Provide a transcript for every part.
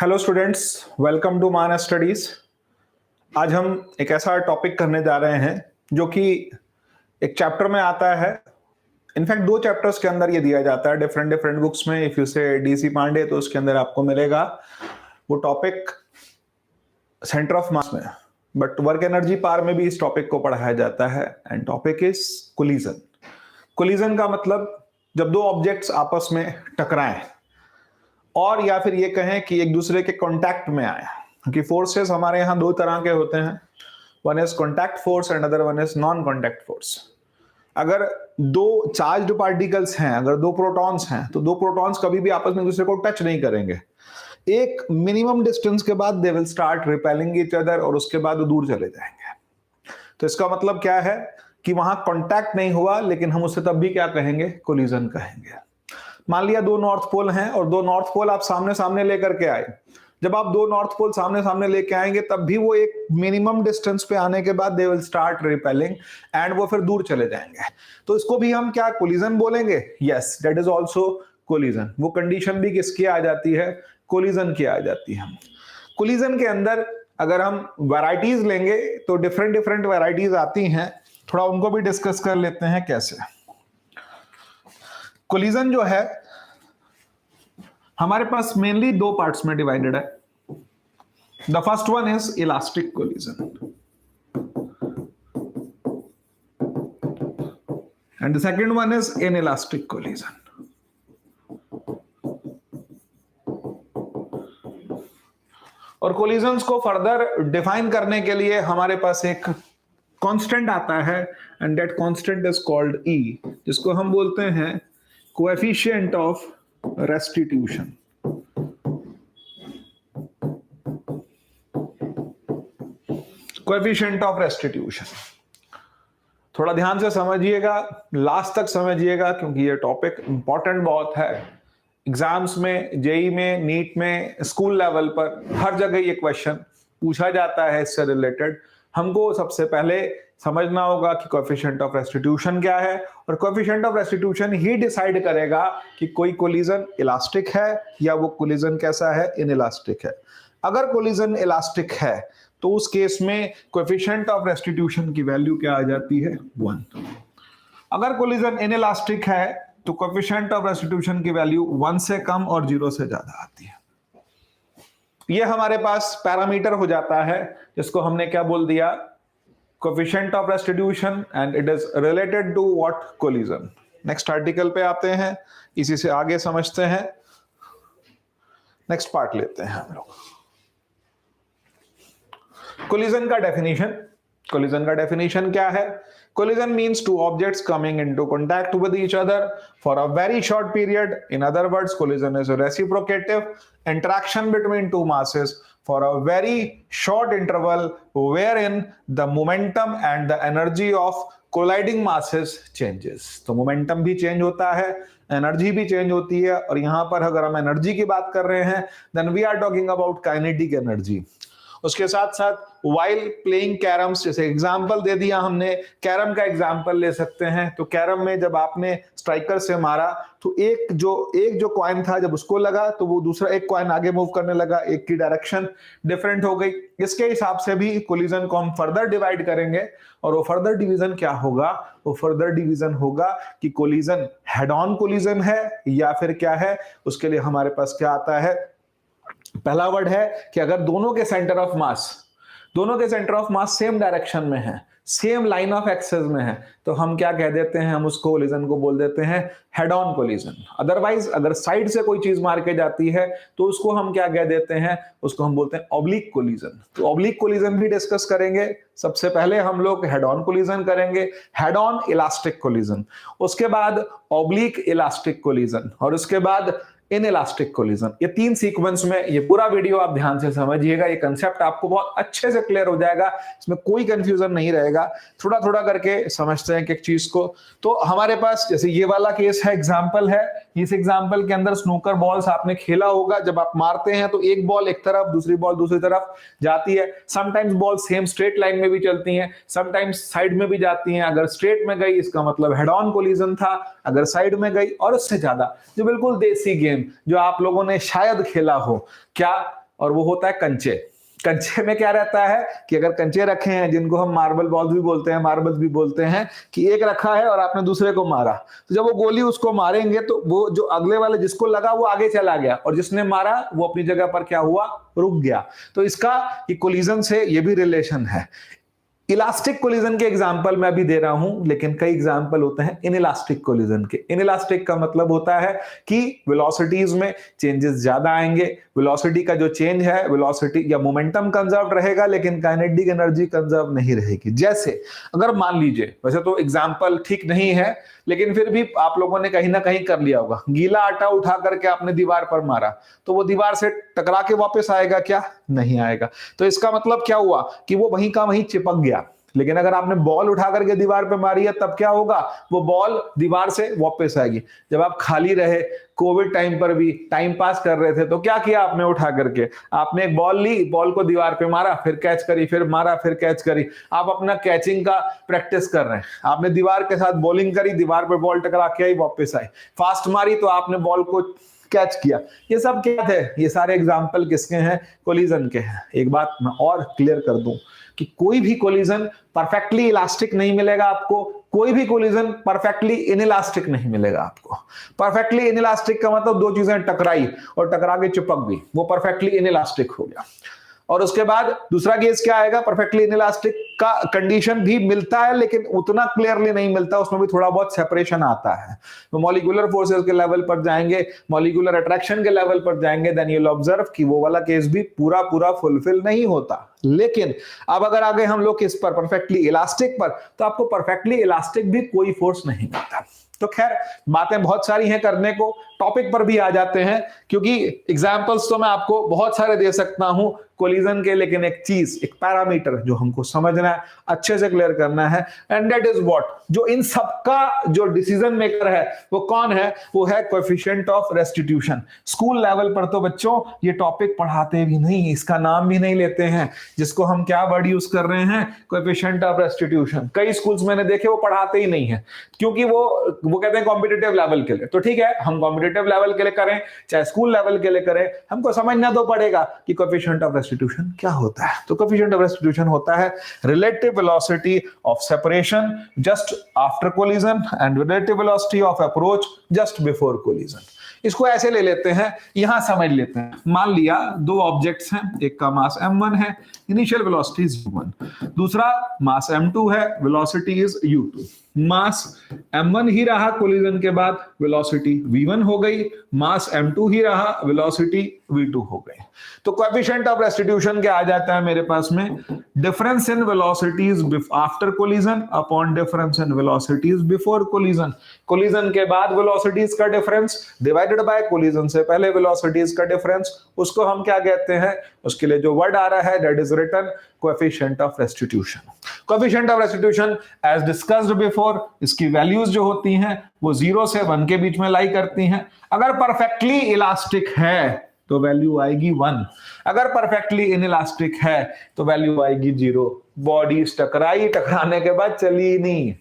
Hello students, welcome to मान studies. आज हम एक ऐसा टॉपिक करने जा रहे हैं जो कि एक चैप्टर में आता है। इनफैक्ट दो चैप्टर्स के अंदर ये दिया जाता है डिफरेंट डिफरेंट बुक्स में। इफ यू से डीसी पांडे तो उसके अंदर आपको मिलेगा वो टॉपिक सेंटर ऑफ मास में, बट वर्क एनर्जी पार में भी इस टॉपिक को पढ़ाया जाता है and topic is collision. Collision का मतलब जब दो ऑब्जेक्ट्स आपस में टकराएं और या फिर ये कहें कि एक दूसरे के कांटेक्ट में आए, क्योंकि फोर्सेस हमारे यहाँ दो तरह के होते हैं, one is contact force and other one is non contact force. अगर दो चार्ज्ड पार्टिकल्स हैं, अगर दो प्रोटॉन्स हैं, तो दो प्रोटॉन्स कभी भी आपस में एक दूसरे को टच नहीं करेंगे। एक मिनिमम डिस्टेंस के बाद they will start repelling each other और उसके बाद वो दूर चले जाएंगे। तो इसका मतलब क्या है कि वहां कांटेक्ट नहीं हुआ, लेकिन हम उसे तब भी क्या कहेंगे, कोलिजन कहेंगे। मान लिया दो नॉर्थ पोल हैं और दो नॉर्थ पोल आप सामने सामने लेकर के आए। जब आप दो नॉर्थ पोल सामने सामने लेके आएंगे तब भी वो एक मिनिमम डिस्टेंस पे आने के बाद they will start repelling and वो फिर दूर चले जाएंगे। तो इसको भी हम क्या कोलिजन बोलेंगे? Yes, that is also collision. वो कंडीशन भी किसकी आ जाती है? कोलिजन की आ जाती है। कोलिजन के अंदर अगर हम वैरायटीज लेंगे तो डिफरेंट डिफरेंट वैरायटीज आती हैं, थोड़ा उनको भी डिस्कस कर लेते हैं कैसे। कोलिजन जो है हमारे पास मेनली दो पार्ट्स में डिवाइडेड है। The first one is elastic collision and the second one is inelastic collision. और कोलिजन्स को फर्दर डिफाइन करने के लिए हमारे पास एक कांस्टेंट आता है and that constant is called ई, जिसको हम बोलते हैं coefficient of restitution. Coefficient of restitution थोड़ा ध्यान से समझिएगा, लास्ट तक समझिएगा, क्योंकि ये टॉपिक इंपॉर्टेंट बहुत है। एग्जाम्स में, जेई में, नीट में, स्कूल लेवल पर हर जगह ये क्वेश्चन पूछा जाता है। इससे रिलेटेड हमको सबसे पहले समझना होगा कि कोएफिशिएंट ऑफ रेस्टिट्यूशन क्या है, और coefficient of restitution he decide करेगा कि कोई कोलिजन इलास्टिक है या वो कोलिजन कैसा है, इनइलास्टिक है। अगर कोलिजन इलास्टिक है तो उस केस में कोएफिशिएंट ऑफ रेस्टिट्यूशन की वैल्यू क्या आ जाती है? 1। अगर कोलिजन इनइलास्टिक है तो कोएफिशिएंट ऑफ रेस्टिट्यूशन की वैल्यू 1 से कम और 0 से ज्यादा आती है। ये हमारे पास पैरामीटर हो जाता है, जिसको हमने क्या बोल दिया, coefficient of restitution, and it is related to what? Collision. Next article पे आते हैं, इसी से आगे समझते हैं। नेक्स्ट पार्ट लेते हैं हम लोग। कोलिजन का डेफिनेशन। कोलिजन का डेफिनेशन क्या है? Collision means two objects coming into contact with each other for a very short period. In other words, collision is a reciprocative interaction between two masses for a very short interval wherein the momentum and the energy of colliding masses changes. तो momentum भी change होता है, energy भी change होती है, और यहां पर अगर हम एनर्जी की बात कर रहे हैं then we are talking about kinetic energy. उसके साथ साथ वाइल प्लेइंग कैरम्स, जैसे एग्जाम्पल दे दिया हमने, कैरम का एग्जाम्पल ले सकते हैं। तो कैरम में जब आपने स्ट्राइकर से मारा तो एक जो कॉइन था जब उसको लगा तो वो दूसरा एक कॉइन आगे मूव करने लगा, एक की डायरेक्शन डिफरेंट हो गई। इसके हिसाब से भी कोलिजन को हम फर्दर डिवाइड करेंगे, और वो फर्दर डिवीजन क्या होगा? वो फर्दर डिवीजन होगा कि कोलिजन हेड ऑन कोलिजन है या फिर क्या है। उसके लिए हमारे पास क्या आता है? पहला वर्ड है कि अगर दोनों के centre of mass same direction में है, सेम लाइन ऑफ एक्सेस में है, तो हम क्या कह देते हैं? हम उसको कोलिजन को बोल देते हैं हेड ऑन कोलिजन। अदरवाइज अगर साइड से कोई चीज मार के जाती है तो उसको हम क्या कह देते हैं? उसको हम बोलते हैं ऑब्लिक कोलिजन। तो ऑब्लिक कोलिजन भी डिस्कस करेंगे। सबसे पहले हम लोग हेड ऑन कोलिजन करेंगे, हेड ऑन इलास्टिक कोलिजन, उसके बाद ऑब्लिक इलास्टिक कोलिजन, और उसके बाद इनइलास्टिक कोलिजन। ये तीन सीक्वेंस में ये पूरा वीडियो आप ध्यान से समझिएगा। ये कंसेप्ट आपको बहुत अच्छे से क्लियर हो जाएगा, इसमें कोई कंफ्यूजन नहीं रहेगा। थोड़ा थोड़ा करके समझते हैं एक चीज को। तो हमारे पास जैसे ये वाला केस है, एग्जांपल है। इस एग्जांपल के अंदर स्नूकर बॉल्स आपने खेला होगा। जब आप मारते हैं तो एक बॉल एक तरफ, दूसरी बॉल दूसरी तरफ जाती है। Sometimes ball same straight line में भी चलती हैं, समटाइम्स साइड में भी जाती हैं। अगर स्ट्रेट में गई इसका मतलब हेड ऑन कोलिजन था, अगर साइड में गई और उससे ज्यादा, जो बिल्कुल देसी गेम जो आप लोगों ने शायद खेला हो, क्या और वो होता है कंचे। कंचे में क्या रहता है कि अगर कंचे रखे हैं, जिनको हम मार्बल बॉल भी बोलते हैं, मार्बल्स भी बोलते हैं, कि एक रखा है और आपने दूसरे को मारा, तो जब वो गोली उसको मारेंगे तो वो जो अगले वाले जिसको लगा वो आगे चला गया और जिसने मारा वो अपनी जगह पर क्या हुआ, रुक गया। तो इसका कोलिजन से ये भी रिलेशन है। इलास्टिक कोलिजन के एग्जांपल मैं अभी दे रहा हूं, लेकिन कई एग्जांपल होते हैं इनइलास्टिक कोलिजन के। इनइलास्टिक का मतलब होता है कि वेलोसिटीज में चेंजेस ज्यादा आएंगे, वेलोसिटी का जो चेंज है, वेलोसिटी या मोमेंटम कंजर्व रहेगा लेकिन काइनेटिक एनर्जी कंजर्व नहीं रहेगी। जैसे अगर मान लीजिए, वैसे तो एग्जांपल ठीक नहीं है लेकिन फिर भी आप लोगों ने कहीं ना कहीं कर लिया होगा, गीला आटा उठा करके आपने दीवार पर मारा तो वो दीवार से टकरा के वापस आएगा क्या? नहीं आएगा। तो इसका मतलब क्या हुआ कि वो वहीं का वहीं चिपक गया। लेकिन अगर आपने बॉल उठा करके दीवार पे मारी है तब क्या होगा, वो बॉल दीवार से वापस आएगी। जब आप खाली रहे, कोविड टाइम पर भी टाइम पास कर रहे थे, तो क्या किया आपने? उठा करके आपने एक बॉल ली, बॉल को दीवार पे मारा, फिर कैच करी, फिर मारा, फिर कैच करी। आप अपना कैचिंग का प्रैक्टिस कर रहे हैं। आपने दीवार के साथ बॉलिंग करी, दीवार पे बॉल टकरा के आई, वापस आई। फास्ट मारी तो आपने बॉल को कैच किया। ये सब क्या थे? ये सारे एग्जाम्पल किसके हैं? कोलिजन के हैं। एक बात मैं और क्लियर कर दूं कि कोई भी कोलिजन परफेक्टली इलास्टिक नहीं मिलेगा आपको, कोई भी कोलिजन परफेक्टली इनइलास्टिक नहीं मिलेगा आपको। परफेक्टली इनइलास्टिक का मतलब दो चीजें टकराई और टकरा के चिपक गई, वो परफेक्टली इनइलास्टिक हो गया। और उसके बाद दूसरा केस क्या आएगा? परफेक्टली इनइलास्टिक का कंडीशन भी मिलता है लेकिन उतना क्लियरली नहीं मिलता, उसमें भी थोड़ा बहुत सेपरेशन आता है। तो मॉलिक्यूलर फोर्सेस के लेवल पर जाएंगे, मॉलिक्यूलर अट्रैक्शन के लेवल पर जाएंगे, देन यू विल ऑब्जर्व कि वो वाला केस भी पूरा पूरा फुलफिल नहीं होता। लेकिन अब अगर आगे हम लोग किस पर, परफेक्टली इलास्टिक पर, तो आपको परफेक्टली इलास्टिक भी कोई फोर्स नहीं मिलता। तो खैर बातें बहुत सारी हैं करने को, टॉपिक पर भी आ जाते हैं क्योंकि एग्जांपल्स तो मैं आपको बहुत सारे दे सकता हूं कोलिजन के, लेकिन एक चीज, एक पैरामीटर जो हमको समझना है, अच्छे से क्लियर करना है, एंड दैट इज व्हाट, जो इन सबका जो डिसीजन मेकर है वो कौन है? वो है coefficient of restitution. School level पर तो बच्चों ये टॉपिक पढ़ाते भी नहीं, इसका नाम भी नहीं लेते हैं, जिसको हम क्या वर्ड यूज कर रहे हैं? Coefficient of restitution. कई स्कूल्स मैंने देखे वो पढ़ाते ही नहीं है क्योंकि वो कहते हैं कॉम्पिटिटिव लेवल के लिए। तो ठीक है, हम कॉम्पिटिटिव लेवल के लिए करें चाहे स्कूल लेवल के लिए करें, हमको समझना तो पड़ेगा कि कोएफिशिएंट ऑफ रेस्टिट्यूशन क्या होता है। तो कोएफिशिएंट ऑफ रेस्टिट्यूशन होता है relative velocity of separation just after collision and relative velocity of approach just before collision. इसको ऐसे ले लेते हैं, यहां समझ लेते हैं। मान लिया दो ऑब्जेक्ट्स हैं, एक का मास m1 है, इनिशियल वेलोसिटी इज u1, दूसरा मास m2 है, velocity is u2। Mass m1 ही रहा कोलिजन के बाद, वेलोसिटी v1 हो गई, मास m2 ही रहा, वेलोसिटी v2 हो गई। तो कोएफिशिएंट ऑफ रेस्टिट्यूशन क्या आ जाता है मेरे पास में? Difference in velocities after collision upon difference in velocities before collision. Collision के बाद वेलोसिटीज का डिफरेंस डिवाइडेड बाय कोलिजन से पहले वेलोसिटीज का डिफरेंस, उसको हम क्या कहते हैं? उसके लिए जो वर्ड आ रहा है that is written coefficient of restitution. Coefficient of restitution as discussed before, इसकी वैल्यूज जो होती हैं वो 0 से 1 के बीच में लाई करती हैं। अगर परफेक्टली इलास्टिक है तो वैल्यू आएगी 1, अगर परफेक्टली इनइलास्टिक है तो वैल्यू आएगी 0। बॉडी टकराई, टकराने के बाद चली नहीं,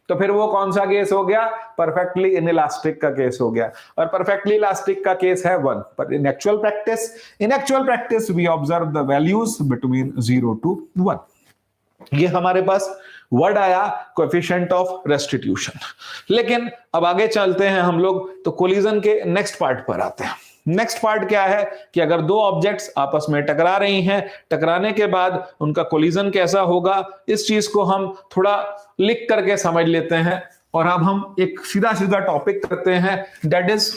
तो फिर वो कौन सा केस हो गया? परफेक्टली इनइलास्टिक का केस हो गया। और परफेक्टली इलास्टिक का केस है 1। पर in actual practice we observe the values between 0 to 1। ये हमारे पास वर्ड आया कोएफिशिएंट ऑफ रेस्टिट्यूशन। लेकिन अब आगे चलते हैं हम लोग, तो कोलिजन के नेक्स्ट पार्ट पर आते हैं। नेक्स्ट पार्ट क्या है कि अगर दो ऑब्जेक्ट्स आपस में टकरा रही हैं, टकराने के बाद उनका कोलिजन कैसा होगा, इस चीज को हम थोड़ा लिख करके समझ लेते हैं। और अब हम एक सीधा सीधा टॉपिक करते हैं, that is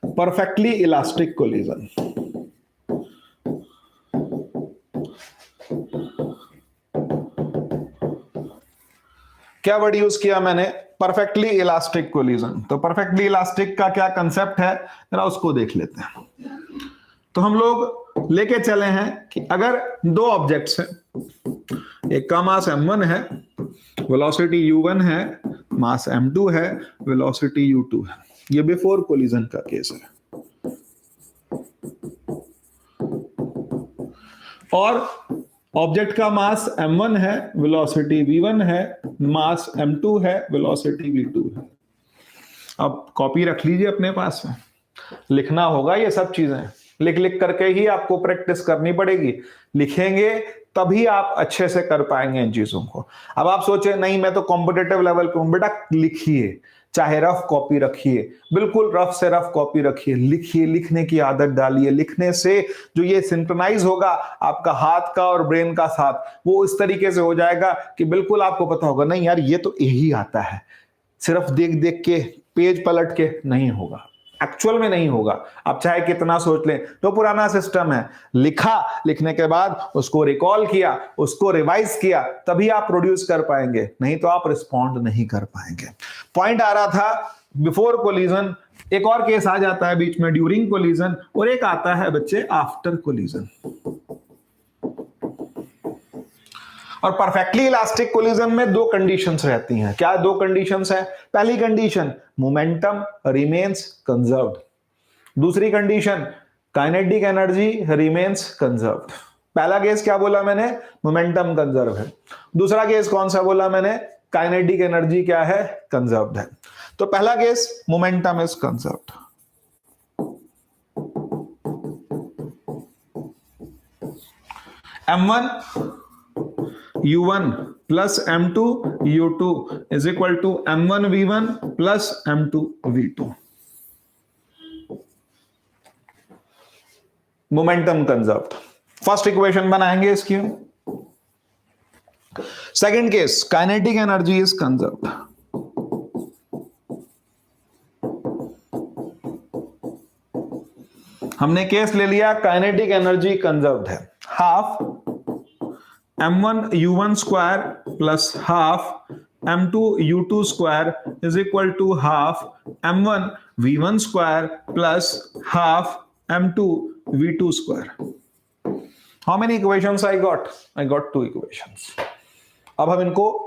perfectly elastic collision. क्या वर्ड यूज किया मैंने? Perfectly elastic collision. तो परफेक्टली इलास्टिक का क्या कंसेप्ट है जरा उसको देख लेते हैं। तो हम लोग लेके चले हैं कि अगर दो ऑब्जेक्ट्स हैं, एक का मास m1 है, वेलोसिटी u1 है, मास m2 है, वेलोसिटी u2 है, ये बिफोर कोलिजन का केस है। और ऑब्जेक्ट का मास m1 है, वेलोसिटी v1 है, मास m2 है, वेलोसिटी v2 है। अब कॉपी रख लीजिए अपने पास में, लिखना होगा ये सब चीजें। लिख लिख करके ही आपको प्रैक्टिस करनी पड़ेगी, लिखेंगे तभी आप अच्छे से कर पाएंगे इन चीजों को। अब आप सोचे नहीं मैं तो कॉम्पिटिटिव लेवल पे हूं, बेटा लिखिए, चाहे रफ कॉपी रखिए, बिल्कुल रफ से रफ कॉपी रखिए, लिखिए, लिखने की आदत डालिए। लिखने से जो ये सिंक्रोनाइज होगा आपका हाथ का और ब्रेन का साथ, वो इस तरीके से हो जाएगा कि बिल्कुल आपको पता होगा नहीं यार ये तो यही आता है, सिर्फ देख देख के पेज पलट के नहीं होगा, एक्चुअल में नहीं होगा। आप चाहे कितना सोच लें, तो पुराना सिस्टम है, लिखा, लिखने के बाद उसको रिकॉल किया, उसको रिवाइज किया, तभी आप प्रोड्यूस कर पाएंगे, नहीं तो आप रिस्पॉन्ड नहीं कर पाएंगे। पॉइंट आ रहा था बिफोर कोलिजन, एक और केस आ जाता है बीच में ड्यूरिंग कोलिजन, और एक आता है बच्चे आफ्टर कोलिजन। और परफेक्टली इलास्टिक कोलिजन में दो कंडीशंस रहती हैं। क्या दो कंडीशंस है? पहली कंडीशन मोमेंटम रिमेन्स कंजर्व्ड, दूसरी condition kinetic energy remains conserved. पहला केस क्या बोला मैंने? मोमेंटम कंजर्व है। दूसरा केस कौन सा बोला मैंने? काइनेटिक एनर्जी क्या है? कंजर्व्ड है। तो पहला case momentum is conserved. m1 u1 plus m2 u2 is equal to m1 v1 plus m2 v2। Momentum conserved. First equation बनाएंगे इसकी। Second case kinetic energy is conserved. हमने केस ले लिया काइनेटिक एनर्जी कंजर्व्ड है, half m1 u1 square plus half m2 u2 square is equal to half m1 v1 square plus half m2 v2 square. How many equations I got? I got 2 equations. अब हम इनको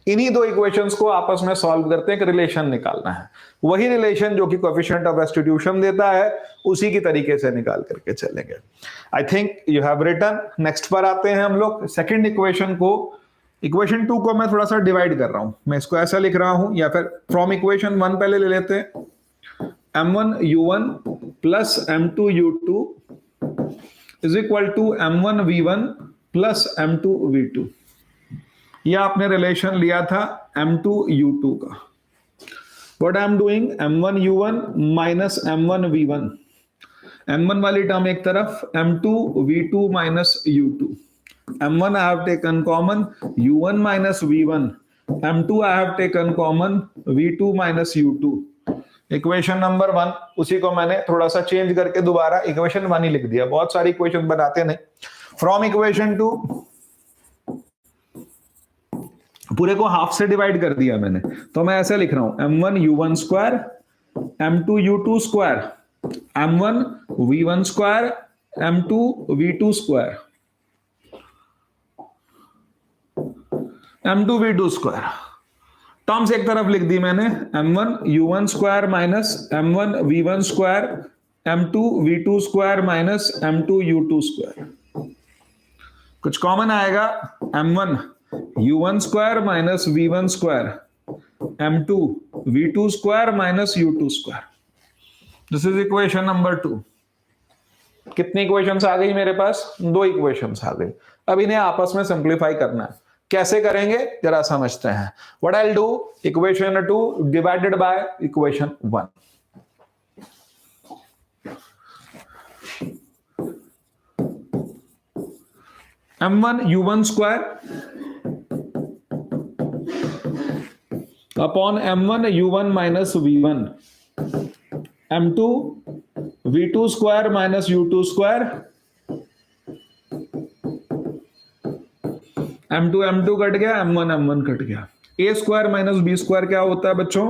इन्हीं दो equations को आपस में solve करते हैं, एक रिलेशन निकालना है, वही रिलेशन जो कि कोएफिशिएंट ऑफ रेस्टिट्यूशन देता है, उसी की तरीके से निकाल करके चलेंगे। I think you have written. Next पर आते हैं हम लोग। सेकंड इक्वेशन को, इक्वेशन 2 को मैं थोड़ा सा डिवाइड कर रहा हूं, मैं इसको ऐसा लिख रहा हूं, या फिर फ्रॉम इक्वेशन 1 पहले ले लेते हैं। m1 u1 plus m2 u2 is equal to m1 v1 plus m2 v2। यह आपने रिलेशन लिया था m2 u2 का। What I am doing, m1 u1 minus m1 v1, m1 वाली टर्म एक तरफ, m2 v2 minus u2, m1 I have taken common, u1 minus v1, m2 I have taken common, v2 minus u2। Equation number 1, उसी को मैंने थोड़ा सा change करके दोबारा इक्वेशन 1 ही लिख दिया, बहुत सारी इक्वेशन बनाते नहीं। फ्रॉम इक्वेशन 2, पूरे को हाफ से डिवाइड कर दिया मैंने, तो मैं ऐसे लिख रहा हूं m1 u1 square, m2 u2 square, m1 v1 square, m2 v2 square, m2 v2 square. Terms एक तरफ लिख दी मैंने, m1 u1 square minus m1 v1 square, m2 v2 square minus m2 u2 square. कुछ कॉमन आएगा, m1 u1 square minus v1 square, m2 v2 square minus u2 square. This is equation number 2। कितनी equations आ गई मेरे पास? 2 equations आ गई। अब इन्हें आपस में सिंप्लीफाई करना है, कैसे करेंगे जरा समझते हैं। What I will do, equation 2 divided by equation 1। m1 u1 square upon m1 u1 minus v1, m2 v2 square minus u2 square, m2 cut गया, m1 कट गया। a square minus b square क्या होता है बच्चों?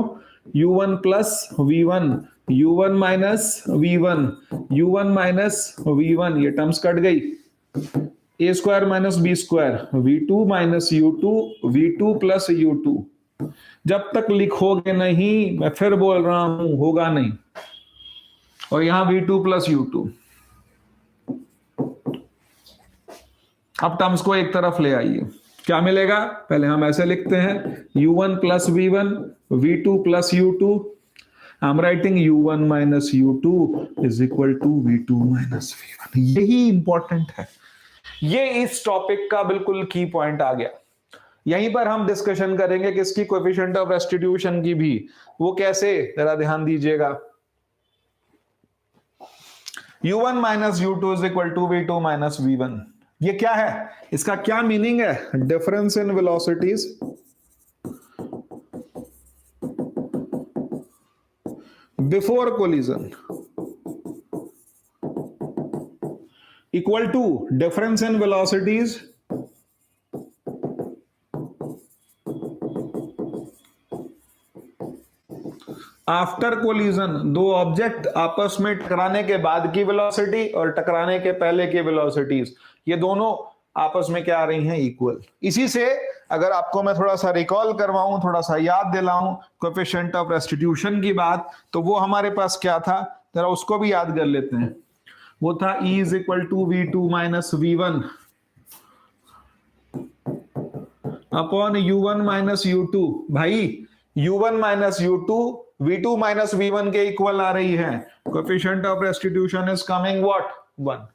u1 plus v1, u1 minus v1, u1 minus v1, ये terms cut गई। a square minus b square, v2 minus u2, v2 plus u2। जब तक लिखोगे नहीं, मैं फिर बोल रहा हूं, होगा नहीं। और यहां v2 प्लस u2। अब टर्म्स को एक तरफ ले आइए, क्या मिलेगा? पहले हम ऐसे लिखते हैं u1 plus v1, v2 plus u2, I am writing u1 minus u2 is equal to v2 minus v1। यही इंपॉर्टेंट है, ये इस टॉपिक का बिल्कुल की पॉइंट आ गया। यहीं पर हम डिस्कशन करेंगे किसकी, कोएफिशिएंट ऑफ रेस्टिट्यूशन की भी। वो कैसे, जरा ध्यान दीजिएगा। u1 minus u2 is equal to v2 minus v1। ये क्या है, इसका क्या मीनिंग है? Difference in velocities before collision equal to difference in velocities after collision. दो ऑब्जेक्ट आपस में टकराने के बाद की वेलोसिटी और टकराने के पहले की वेलोसिटीज, ये दोनों आपस में क्या आ रही हैं, इक्वल। इसी से अगर आपको मैं थोड़ा सा रिकॉल करवाऊं, थोड़ा सा याद दिलाऊं कोएफिशिएंट ऑफ रेस्टिट्यूशन की बात, तो वो हमारे पास क्या था, जरा उसको भी याद कर लेते हैं। वो था E is equal to v2 minus v1 upon u1 minus u2। भाई u1 minus u2 v2 minus v1 के इक्वल आ रही है। Coefficient of restitution is coming what, 1।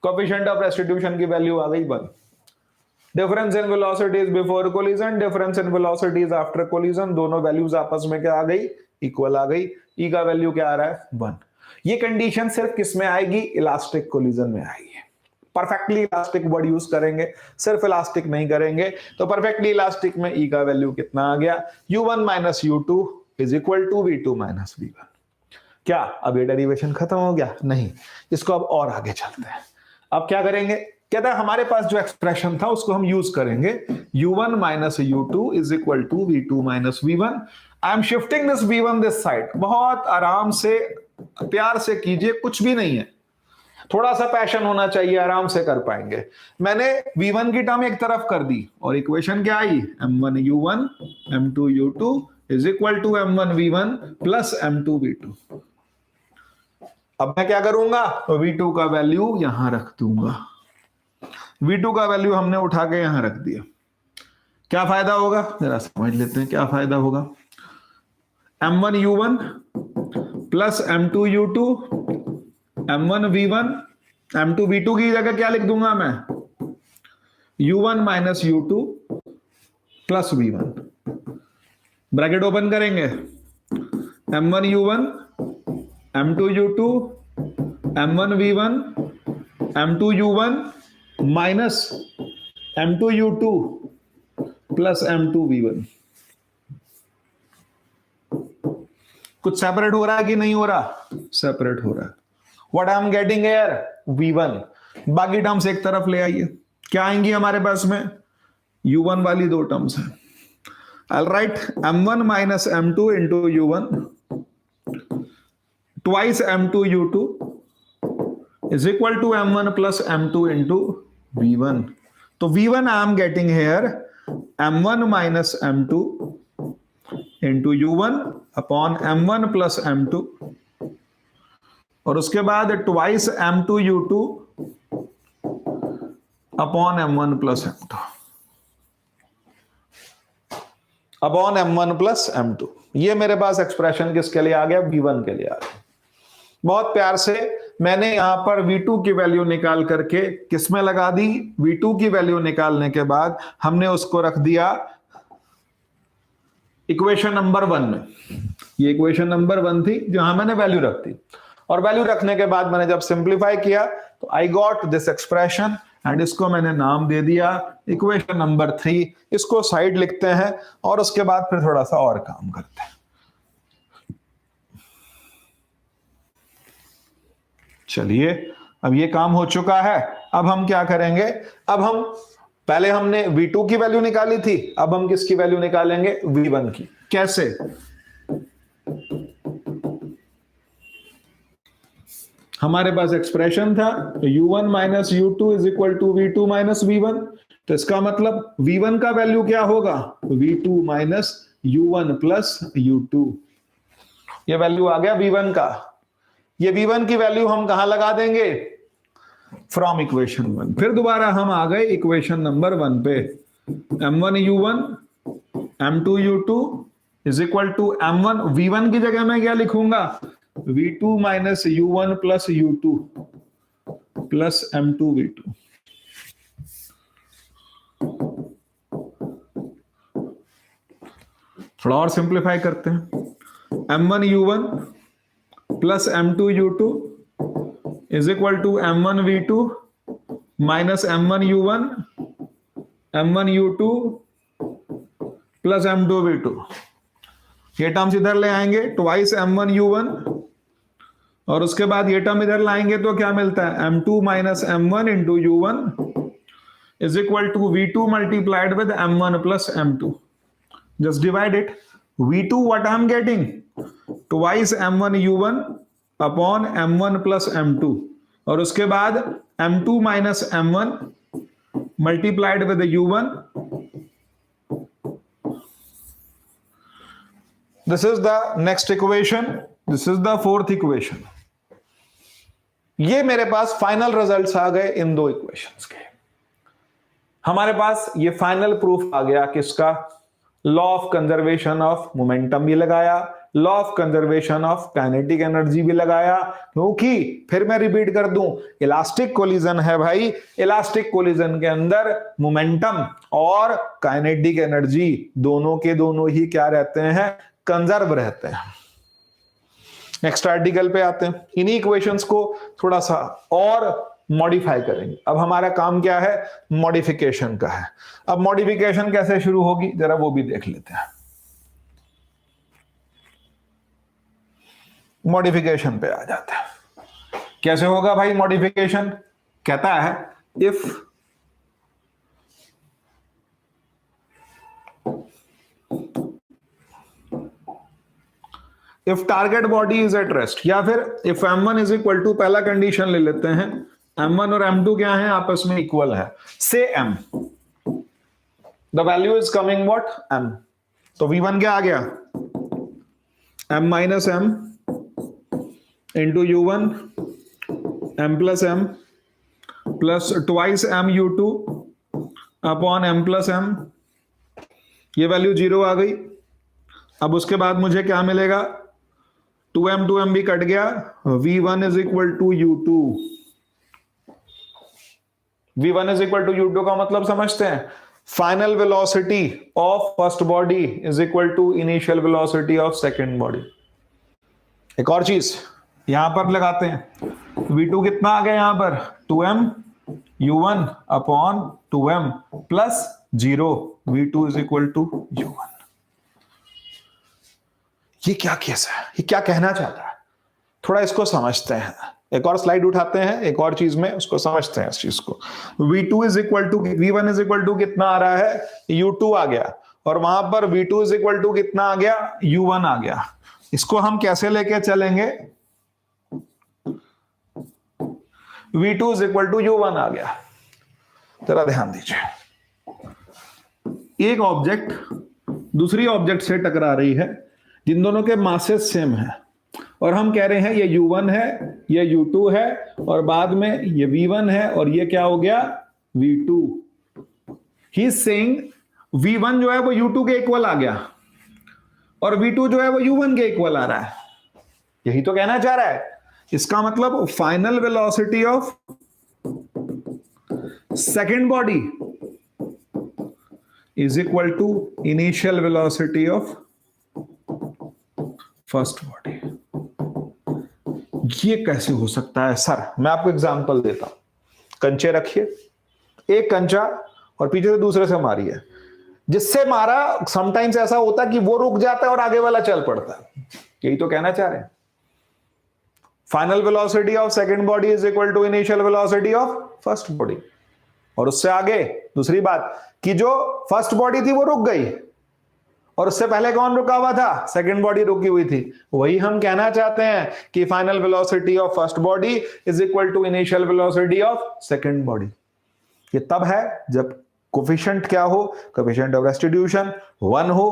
Coefficient of restitution की वैल्यू आ गई 1। Difference in velocities before collision, difference in velocities after collision, दोनों values आपस में क्या आ गई, इक्वल आ गई। ई का वैल्यू क्या आ रहा है, 1। ये कंडीशन सिर्फ किस में आएगी, इलास्टिक कोलिजन में आएगी। परफेक्टली इलास्टिक वर्ड यूज करेंगे, सिर्फ इलास्टिक नहीं करेंगे। तो परफेक्टली इलास्टिक में ई का वैल्यू कितना आ गया, u1 minus u2 is equal to v2 minus v1। क्या अब ये डेरिवेशन खत्म हो गया? नहीं, इसको अब और आगे चलते हैं। अब क्या करेंगे, कहता है हमारे पास जो एक्सप्रेशन था उसको हम यूज करेंगे। u1 minus u2 is equal to v2 minus v1। I am shifting this v1 this side. बहुत आराम से, प्यार से कीजिए, कुछ भी नहीं है, थोड़ा सा पैशन होना चाहिए, आराम से कर पाएंगे। मैंने v1 की टर्म एक तरफ कर दी और इक्वेशन क्या आई, m1 u1 m2 u2 is equal to m1 v1 plus m2 v2। अब मैं क्या करूंगा, v2 का वैल्यू यहां रख दूंगा। v2 का वैल्यू हमने उठा के यहां रख दिया। क्या फायदा होगा, जरा समझ लेते हैं क्या फायदा होगा। m1 u1 plus m2 u2 m1 v1, m2 v2 की जगह क्या लिख दूंगा मैं, u1 minus u2 plus v1। Bracket open करेंगे, m1 u1 m2 u2 m1 v1 m2 u1 minus m2 u2 plus m2 v1। कुछ सेपरेट हो रहा है कि नहीं हो रहा, सेपरेट हो रहा है। What I'm getting here, v1। बाकी टर्म्स एक तरफ ले आइए, क्या आएंगी हमारे पास में, u1 वाली दो टर्म्स हैं। I'll write m1 minus m2 into u1 twice m2 u2 is equal to m1 plus m2 into v1। तो v1 I am getting here m1 minus m2 into u1 upon m1 plus m2 और उसके बाद twice m2 u2 upon m1 plus m2 upon m1 plus m2। ये मेरे पास expression किसके लिए आ गया, v1 के लिए आ गया। बहुत प्यार से मैंने यहां पर v2 की वैल्यू निकाल करके किस में लगा दी, v2 की वैल्यू निकालने के बाद हमने उसको रख दिया इक्वेशन नंबर 1 में। ये इक्वेशन नंबर 1 थी जहां मैंने वैल्यू रख दी, और वैल्यू रखने के बाद मैंने जब सिंप्लीफाई किया तो I got this expression and इसको मैंने नाम दे दिया इक्वेशन नंबर 3। इसको साइड लिखते हैं और उसके बाद फिर थोड़ा सा और काम करते हैं। चलिए, अब ये काम हो चुका है। अब हम क्या करेंगे, अब हम पहले हमने v2 की वैल्यू निकाली थी, अब हम किसकी वैल्यू निकालेंगे, v1 की। कैसे, हमारे पास एक्सप्रेशन था u1 minus u2 is equal to v2 minus v1। तो इसका मतलब v1 का वैल्यू क्या होगा, v2 minus u1 plus u2। ये वैल्यू आ गया v1 का। ये v1 की वैल्यू हम कहां लगा देंगे, फ्रॉम इक्वेशन 1। फिर दोबारा हम आ गए इक्वेशन नंबर 1 पे, m1 u1 m2 u2 is equal to m1, v1 की जगह मैं क्या लिखूंगा, v2 minus u1 plus u2 plus m2 v2। थोड़ा और सिंप्लीफाई करते हैं, m1 u1 plus m2 u2 is equal to m1 v2 minus m1 u1 m1 u2 plus m2 v2। ये टर्म्स इधर ले आएंगे, ट्वाइस m1 u1, और उसके बाद ये टर्म इधर लाएंगे तो क्या मिलता है, m2 minus m1 into u1 is equal to v2 multiplied with m1 plus m2। Just divide it. V2 what I am getting? Twice m1 u1 upon m1 plus m2, और उसके बाद m2 minus m1 multiplied with the u1. This is the next equation. This is the fourth equation. ये मेरे पास final results आ गए इन दो equations के। हमारे पास ये फाइनल प्रूफ आ गया किसका, law of conservation of momentum भी लगाया, law of conservation of kinetic energy भी लगाया, क्योंकि फिर मैं रिपीट कर दूं, इलास्टिक कोलिजन है भाई, इलास्टिक कोलिजन के अंदर मोमेंटम और काइनेटिक एनर्जी दोनों के दोनों ही क्या रहते हैं, कंजर्व रहते हैं। नेक्स्ट आर्टिकल पे आते हैं, इन्हीं इक्वेशंस को थोड़ा सा और मॉडिफाई करेंगे। अब हमारा काम क्या है, मॉडिफिकेशन का है। अब मॉडिफिकेशन कैसे शुरू होगी जरा वो भी देख लेते हैं। मॉडिफिकेशन पे आ जाते हैं, कैसे होगा भाई मॉडिफिकेशन, कहता है if target body is at rest, या फिर if m1 is equal to, पहला कंडीशन ले लेते हैं, m1 और m2 क्या है, आपस में इक्वल है, से m, the value is coming what, m, तो v1 क्या आ गया, m minus m into u1 m plus m plus twice m u2 upon m plus m, ये वैल्यू 0 आ गई। अब उसके बाद मुझे क्या मिलेगा, 2m भी कट गया, v1 is equal to u2, v1 is equal to u2 का मतलब समझते हैं, final velocity of first body is equal to initial velocity of second body. एक और चीज यहां पर लगाते हैं, v2 कितना आ गया यहां पर, 2m u1 upon 2m plus 0, v2 is equal to u1। ये क्या केस है, ये क्या कहना चाहता है, थोड़ा इसको समझते हैं। एक और स्लाइड उठाते हैं, एक और चीज में उसको समझते हैं इस चीज को। v2 is equal to, v1 is equal to कितना आ रहा है, u2 आ गया, और वहां पर v2 इज इक्वल टू कितना आ गया, u1 आ गया। इसको हम कैसे लेके चलेंगे, v2 is equal to u1 आ गया। जरा ध्यान दीजिए, एक ऑब्जेक्ट दूसरी ऑब्जेक्ट से टकरा रही है जिन दोनों के मासेस सेम है, और हम कह रहे हैं ये u1 है, ये u2 है, और बाद में ये v1 है, और ये क्या हो गया, v2। He is saying v1 जो है वो u2 के इक्वल आ गया, और v2 जो है वो u1 के इक्वल आ रहा है, यही तो कहना चाह रहा है। इसका मतलब final velocity of second body is equal to initial velocity of first body. ये कैसे हो सकता है सर, मैं आपको एग्जांपल देता हूं। कंचे रखिए, एक कंचा और पीछे से दूसरे से मारिए, जिससे मारा समटाइम्स ऐसा होता है कि वो रुक जाता है और आगे वाला चल पड़ता है। यही तो कहना चाह रहे हैं, final velocity of second body is equal to initial velocity of first body. और उससे आगे दूसरी बात कि जो फर्स्ट बॉडी थी वो रुक गई, और उससे पहले कौन रुका हुआ था, सेकंड बॉडी रुकी हुई थी। वही हम कहना चाहते हैं कि final velocity of first body is equal to initial velocity of second body. ये तब है जब कोफिशिएंट क्या हो, कोफिशिएंट ऑफ रेस्टिट्यूशन 1 हो,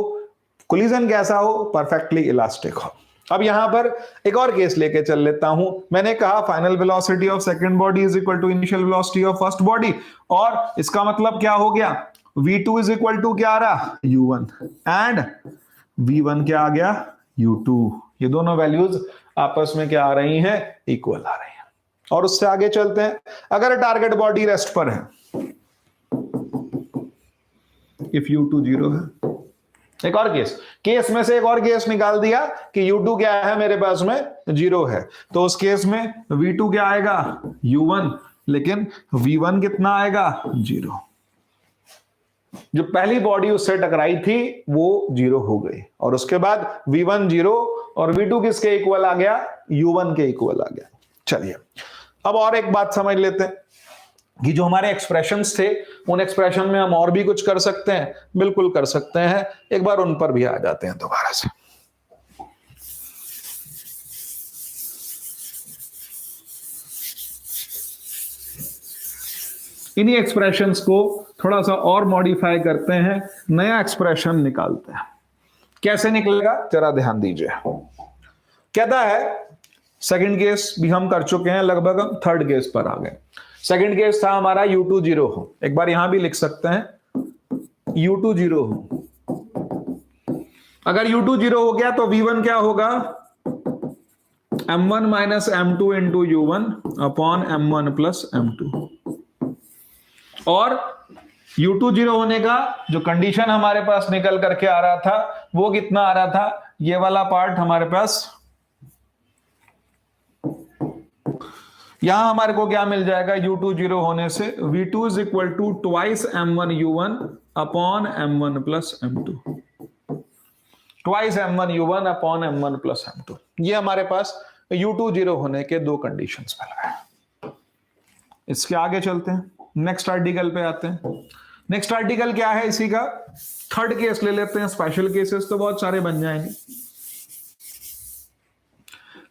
कोलिजन कैसा हो, परफेक्टली इलास्टिक हो। अब यहां पर एक और केस लेके चल लेता हूं। मैंने कहा final velocity of second body is equal to initial velocity of first body, और इसका मतलब क्या हो गया, v2 इज इक्वल टू क्या आ रहा, u1, एंड V1 क्या आ गया, U2। ये दोनों वैल्यूज आपस में क्या आ रही हैं, इक्वल आ रही हैं। और उससे आगे चलते हैं, अगर टारगेट बॉडी रेस्ट पर है, इफ U2 0 है, एक और केस में से एक और केस निकाल दिया कि U2 क्या है मेरे पास में 0 है, तो उस केस में V2 क्या आएगा, U1, लेकिन V1 कितना आएगा, 0। जो पहली बॉडी उससे टकराई थी वो 0 हो गई, और उसके बाद V1 0 और V2 किसके इक्वल आ गया, U1 के इक्वल आ गया। चलिए अब और एक बात समझ लेते हैं कि जो हमारे एक्सप्रेशंस थे उन एक्सप्रेशन में हम और भी कुछ कर सकते हैं, बिल्कुल कर सकते हैं। एक बार उन पर भी आ जाते हैं दोबारा से। इन्हीं एक्सप्रेशंस को थोड़ा सा और मॉडिफाई करते हैं, नया एक्सप्रेशन निकालते हैं। कैसे निकलेगा जरा ध्यान दीजिए। कहता है सेकंड केस भी हम कर चुके हैं, लगभग हम थर्ड केस पर आ गए। सेकंड केस था हमारा U2 0 हो, एक बार यहां भी लिख सकते हैं U2 0 हो। अगर U2 0 हो गया तो V1 क्या होगा, M1 minus M2 into U1 upon M1 plus M2। और U2 0 होने का जो कंडीशन हमारे पास निकल करके आ रहा था वो कितना आ रहा था, ये वाला पार्ट हमारे पास, यहां हमारे को क्या मिल जाएगा, U2 0 होने से V2 is equal to twice M1 U1 upon M1 plus M2, twice M1 U1 upon M1 plus M2। ये हमारे पास U2 0 होने के दो कंडीशंस मिल गए। इसके आगे चलते हैं, नेक्स्ट आर्टिकल पे आते हैं। नेक्स्ट आर्टिकल क्या है इसी का, थर्ड केस ले लेते हैं, स्पेशल केसेस तो बहुत सारे बन जाएंगे।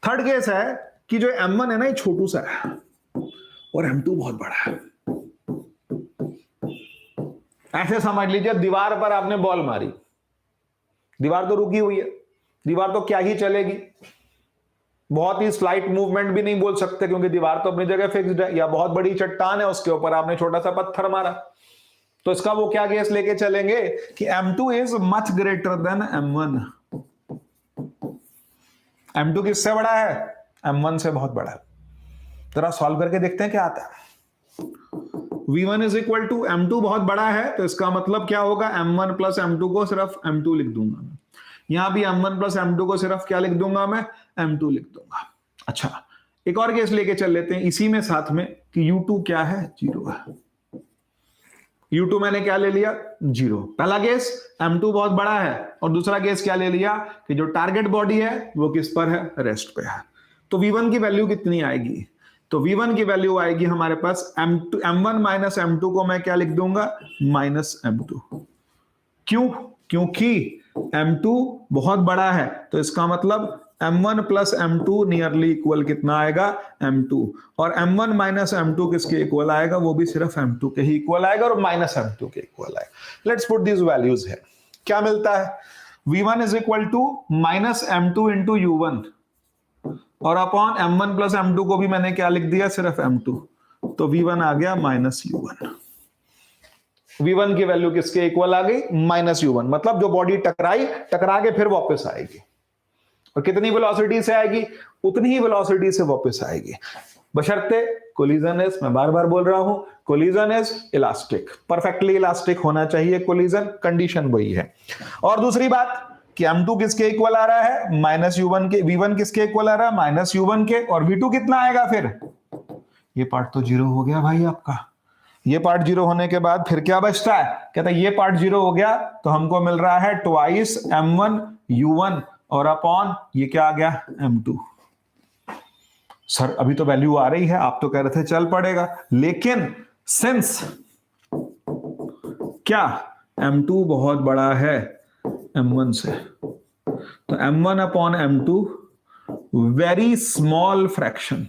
थर्ड केस है कि जो M1 है ना ये छोटू सा है और M2 बहुत बड़ा है। ऐसे समझ लीजिए दीवार पर आपने बॉल मारी, दीवार तो रुकी हुई है, दीवार तो क्या ही चलेगी, बहुत ही स्लाइट मूवमेंट भी नहीं बोल सकते क्योंकि दीवार तो अपनी जगह फिक्स्ड है, या बहुत बड़ी चट्टान है उसके ऊपर आपने छोटा सा पत्थर मारा, तो इसका वो क्या केस लेके चलेंगे कि M2 is much greater than M1। M2 किससे बड़ा है, M1 से बहुत बड़ा है। जरा सॉल्व करके देखते हैं क्या आता है। V1 is equal to M2 बहुत बड़ा है, तो इसका मतलब क्या होगा, M1 प्लस M2 को सिर्फ M2 लिख दूंगा मैं, यहां भी M1 प्लस M2 को सिर्फ क्या लिख दूंगा मैं, M2 लिख दूंगा। अच्छा एक और केस लेके चल लेते हैं इसी में साथ में कि U2 क्या है, 0 है। U2 मैंने क्या ले लिया, 0। पहला केस M2 बहुत बड़ा है, और दूसरा केस क्या ले लिया कि जो टारगेट बॉडी है वो किस पर है, रेस्ट पे है। तो V1 की वैल्यू कितनी आएगी, तो V1 की वैल्यू आएगी हमारे पास M1 माइनस M2 को मैं क्या लिख दूंगा, माइनस M2। क्यों, क्योंकि M2 बहुत बड़ा है, तो इसका मतलब M1 plus M2 nearly equal कितना आएगा, M2। और M1 माइनस M2 किसके इक्वल आएगा, वो भी सिर्फ M2 के ही इक्वल आएगा और माइनस M2 के इक्वल आएगा। लेट्स पुट दिस वैल्यूज है, क्या मिलता है, V1 is equal to minus M2 into U1 और अपॉन M1 प्लस M2 को भी मैंने क्या लिख दिया, सिर्फ M2, तो V1 आ गया माइनस U1। V1 की वैल्यू किसके इक्वल आ गई, माइनस U1। मतलब जो बॉडी टकराई, टकरा के फिर वापस आएगी, और कितनी वेलोसिटी से आएगी, उतनी ही वेलोसिटी से वापस आएगी, बशर्ते कोलिजन इज, मैं बार बार बोल रहा हूं, collision is elastic, perfectly elastic होना चाहिए कोलिजन, कंडीशन वही है। और दूसरी बात कि M2 किसके इक्वल आ रहा है, माइनस U1 के, V1 किसके इक्वल आ रहा है, माइनस U1 के, और V2 कितना आएगा फिर, ये पार्ट तो 0 हो गया भाई आपका। ये पार्ट 0 होने के बाद फिर क्या बचता है, कहता है ये पार्ट 0 हो गया तो हमको मिल रहा है ट्वाइस M1 U1 और अपॉन ये क्या आ गया, M2। सर अभी तो वैल्यू आ रही है, आप तो कह रहे थे चल पड़ेगा, लेकिन सिंस क्या M2 बहुत बड़ा है M1 से, तो M1 upon M2 very small fraction,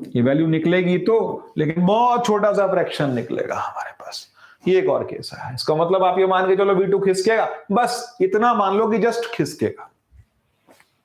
ये वैल्यू निकलेगी तो, लेकिन बहुत छोटा सा फ्रैक्शन निकलेगा हमारे पास। ये एक और केस है, इसका मतलब आप ये मान के चलो V2 खिसकेगा, बस इतना मान लो कि जस्ट खिसकेगा।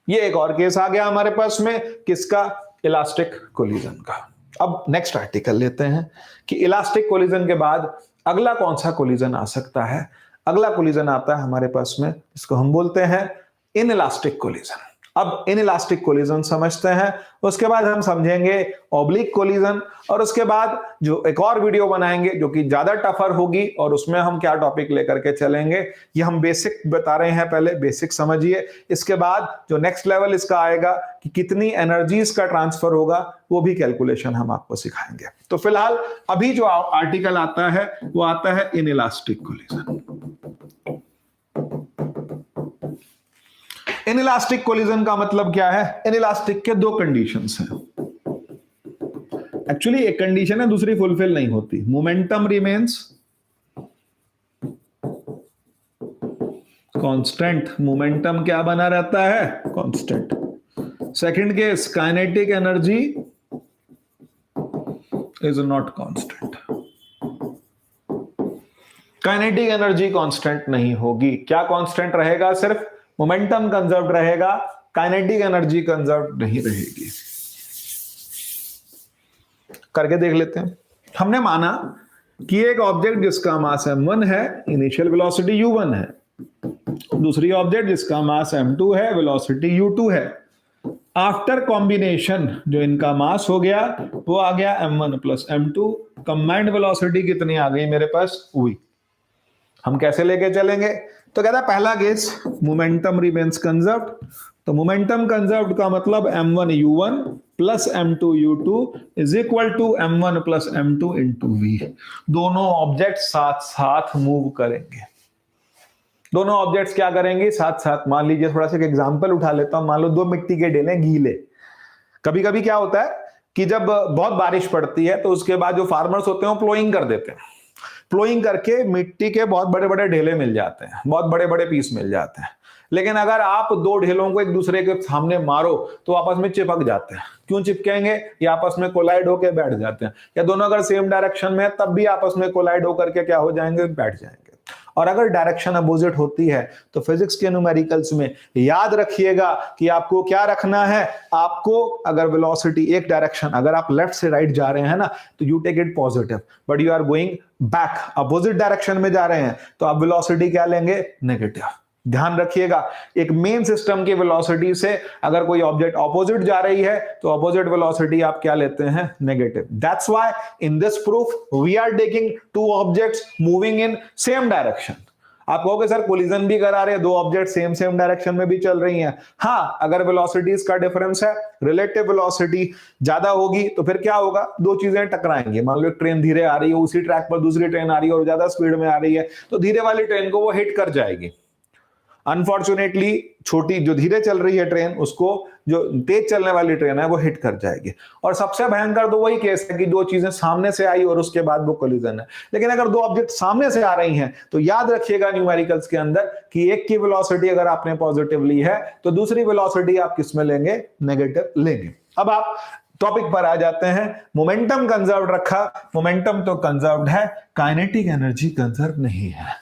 ये एक और केस आ गया हमारे पास में, किसका, इलास्टिक कोलिजन का। अब नेक्स्ट आर्टिकल लेते हैं कि इलास्टिक कोलिजन के बाद अगला कौन सा कोलिजन आ सकता है। अगला कोलिजन आता है हमारे पास में, इसको हम बोलते हैं इनइलास्टिक कोलिजन। अब इनइलास्टिक कोलिजन समझते हैं, उसके बाद हम समझेंगे ऑब्लिक कोलिजन, और उसके बाद जो एक और वीडियो बनाएंगे जो कि ज्यादा टफर होगी, और उसमें हम क्या टॉपिक लेकर के चलेंगे ये हम बेसिक बता रहे हैं, पहले बेसिक समझिए। इसके बाद जो नेक्स्ट लेवल इसका आएगा कि कितनी एनर्जीज का ट्रांसफर होगा, वो भी कैलकुलेशन हम आपको सिखाएंगे। तो फिलहाल अभी जो आर्टिकल आता है वो आता है इनइलास्टिक कोलिजन। इनइलास्टिक कोलिजन का मतलब क्या है? इनइलास्टिक के दो कंडीशंस हैं। एक्चुअली एक कंडीशन है, दूसरी फुलफिल नहीं होती। मोमेंटम रिमेन्स कांस्टेंट, मोमेंटम क्या बना रहता है? Constant. Second case, kinetic energy is not constant. Kinetic energy constant नहीं होगी। क्या कांस्टेंट रहेगा? सिर्फ मोमेंटम कंजर्व रहेगा, काइनेटिक एनर्जी कंजर्व नहीं रहेगी। करके देख लेते हैं। हमने माना कि एक ऑब्जेक्ट जिसका मास m1 है, इनिशियल वेलोसिटी u1 है, दूसरी ऑब्जेक्ट जिसका मास m2 है, वेलोसिटी u2 है। आफ्टर कॉम्बिनेशन जो इनका मास हो गया वो आ गया m1 plus m2, combined velocity कितनी आ गई मेरे पास? v। हम कैसे लेके चलेंगे? तो कहता है पहला केस, मोमेंटम रिमेन्स कंजर्व्ड। तो मोमेंटम कंजर्व्ड का मतलब m1 u1 plus m2 u2 is equal to m1 plus m2 into v। दोनों ऑब्जेक्ट साथ साथ मूव करेंगे। दोनों ऑब्जेक्ट्स क्या करेंगे? साथ साथ। मान लीजिए, थोड़ा सा एक एग्जांपल उठा लेता हूं। मान लो दो मिट्टी के ढेले गीले। कभी कभी क्या होता है कि जब बहुत बारिश पड़ती है तो उसके बाद जो फार्मर्स होते हैं वो प्लोइंग कर देते हैं। प्लोइंग करके मिट्टी के बहुत बड़े बड़े ढेले मिल जाते हैं, बहुत बड़े बड़े पीस मिल जाते हैं। लेकिन अगर आप दो ढेलों को एक दूसरे के सामने मारो तो आपस में चिपक जाते हैं। क्यों चिपकेंगे? ये आपस में कोलाइड होकर बैठ जाते हैं। या दोनों अगर सेम डायरेक्शन में है तब भी आपस में कोलाइड होकर के क्या हो जाएंगे? बैठ जाएंगे। और अगर डायरेक्शन अपोजिट होती है तो फिजिक्स के न्यूमेरिकल्स में याद रखिएगा कि आपको क्या रखना है। आपको अगर वेलोसिटी एक डायरेक्शन, अगर आप लेफ्ट से राइट जा रहे हैं ना, तो you take it positive, but you are going back, opposite direction में जा रहे हैं तो आप वेलोसिटी क्या लेंगे? नेगेटिव। ध्यान रखिएगा, एक मेन सिस्टम की वेलोसिटी से अगर कोई ऑब्जेक्ट ऑपोजिट जा रही है तो ऑपोजिट वेलोसिटी आप क्या लेते हैं? Negative. That's why in this proof we are taking two objects moving in same direction. आप कहोगे सर कोलिजन भी करा रहे हैं, दो ऑब्जेक्ट सेम डायरेक्शन में भी चल रही हैं। हाँ, अगर वेलोसिटीज का डिफरेंस है, रिलेटिव वेलोसिटी ज्यादा होगी तो फिर क्या होगा? दो चीजें टकराएंगी। मान लो एक ट्रेन धीरे आ रही है, उसी ट्रैक पर दूसरी ट्रेन आ रही है और ज्यादा स्पीड में आ रही है, तो धीरे वाली ट्रेन को वो हिट कर जाएगी। अनफॉर्चुनेटली छोटी जो धीरे चल रही है ट्रेन, उसको जो तेज चलने वाली ट्रेन है वो हिट कर जाएगी। और सबसे भयंकर तो वही केस है कि दो चीजें सामने से आई और उसके बाद वो कोलिजन है। लेकिन अगर दो ऑब्जेक्ट सामने से आ रही हैं तो याद रखिएगा न्यूमेरिकल्स के अंदर कि एक की वेलोसिटी अगर आपने पॉजिटिव ली है तो दूसरी वेलोसिटी आप किस में लेंगे? नेगेटिव लेंगे। अब आप टॉपिक पर आ जाते हैं। मोमेंटम कंजर्व्ड रखा, मोमेंटम तो कंजर्व्ड है, काइनेटिक एनर्जी कंजर्व नहीं है।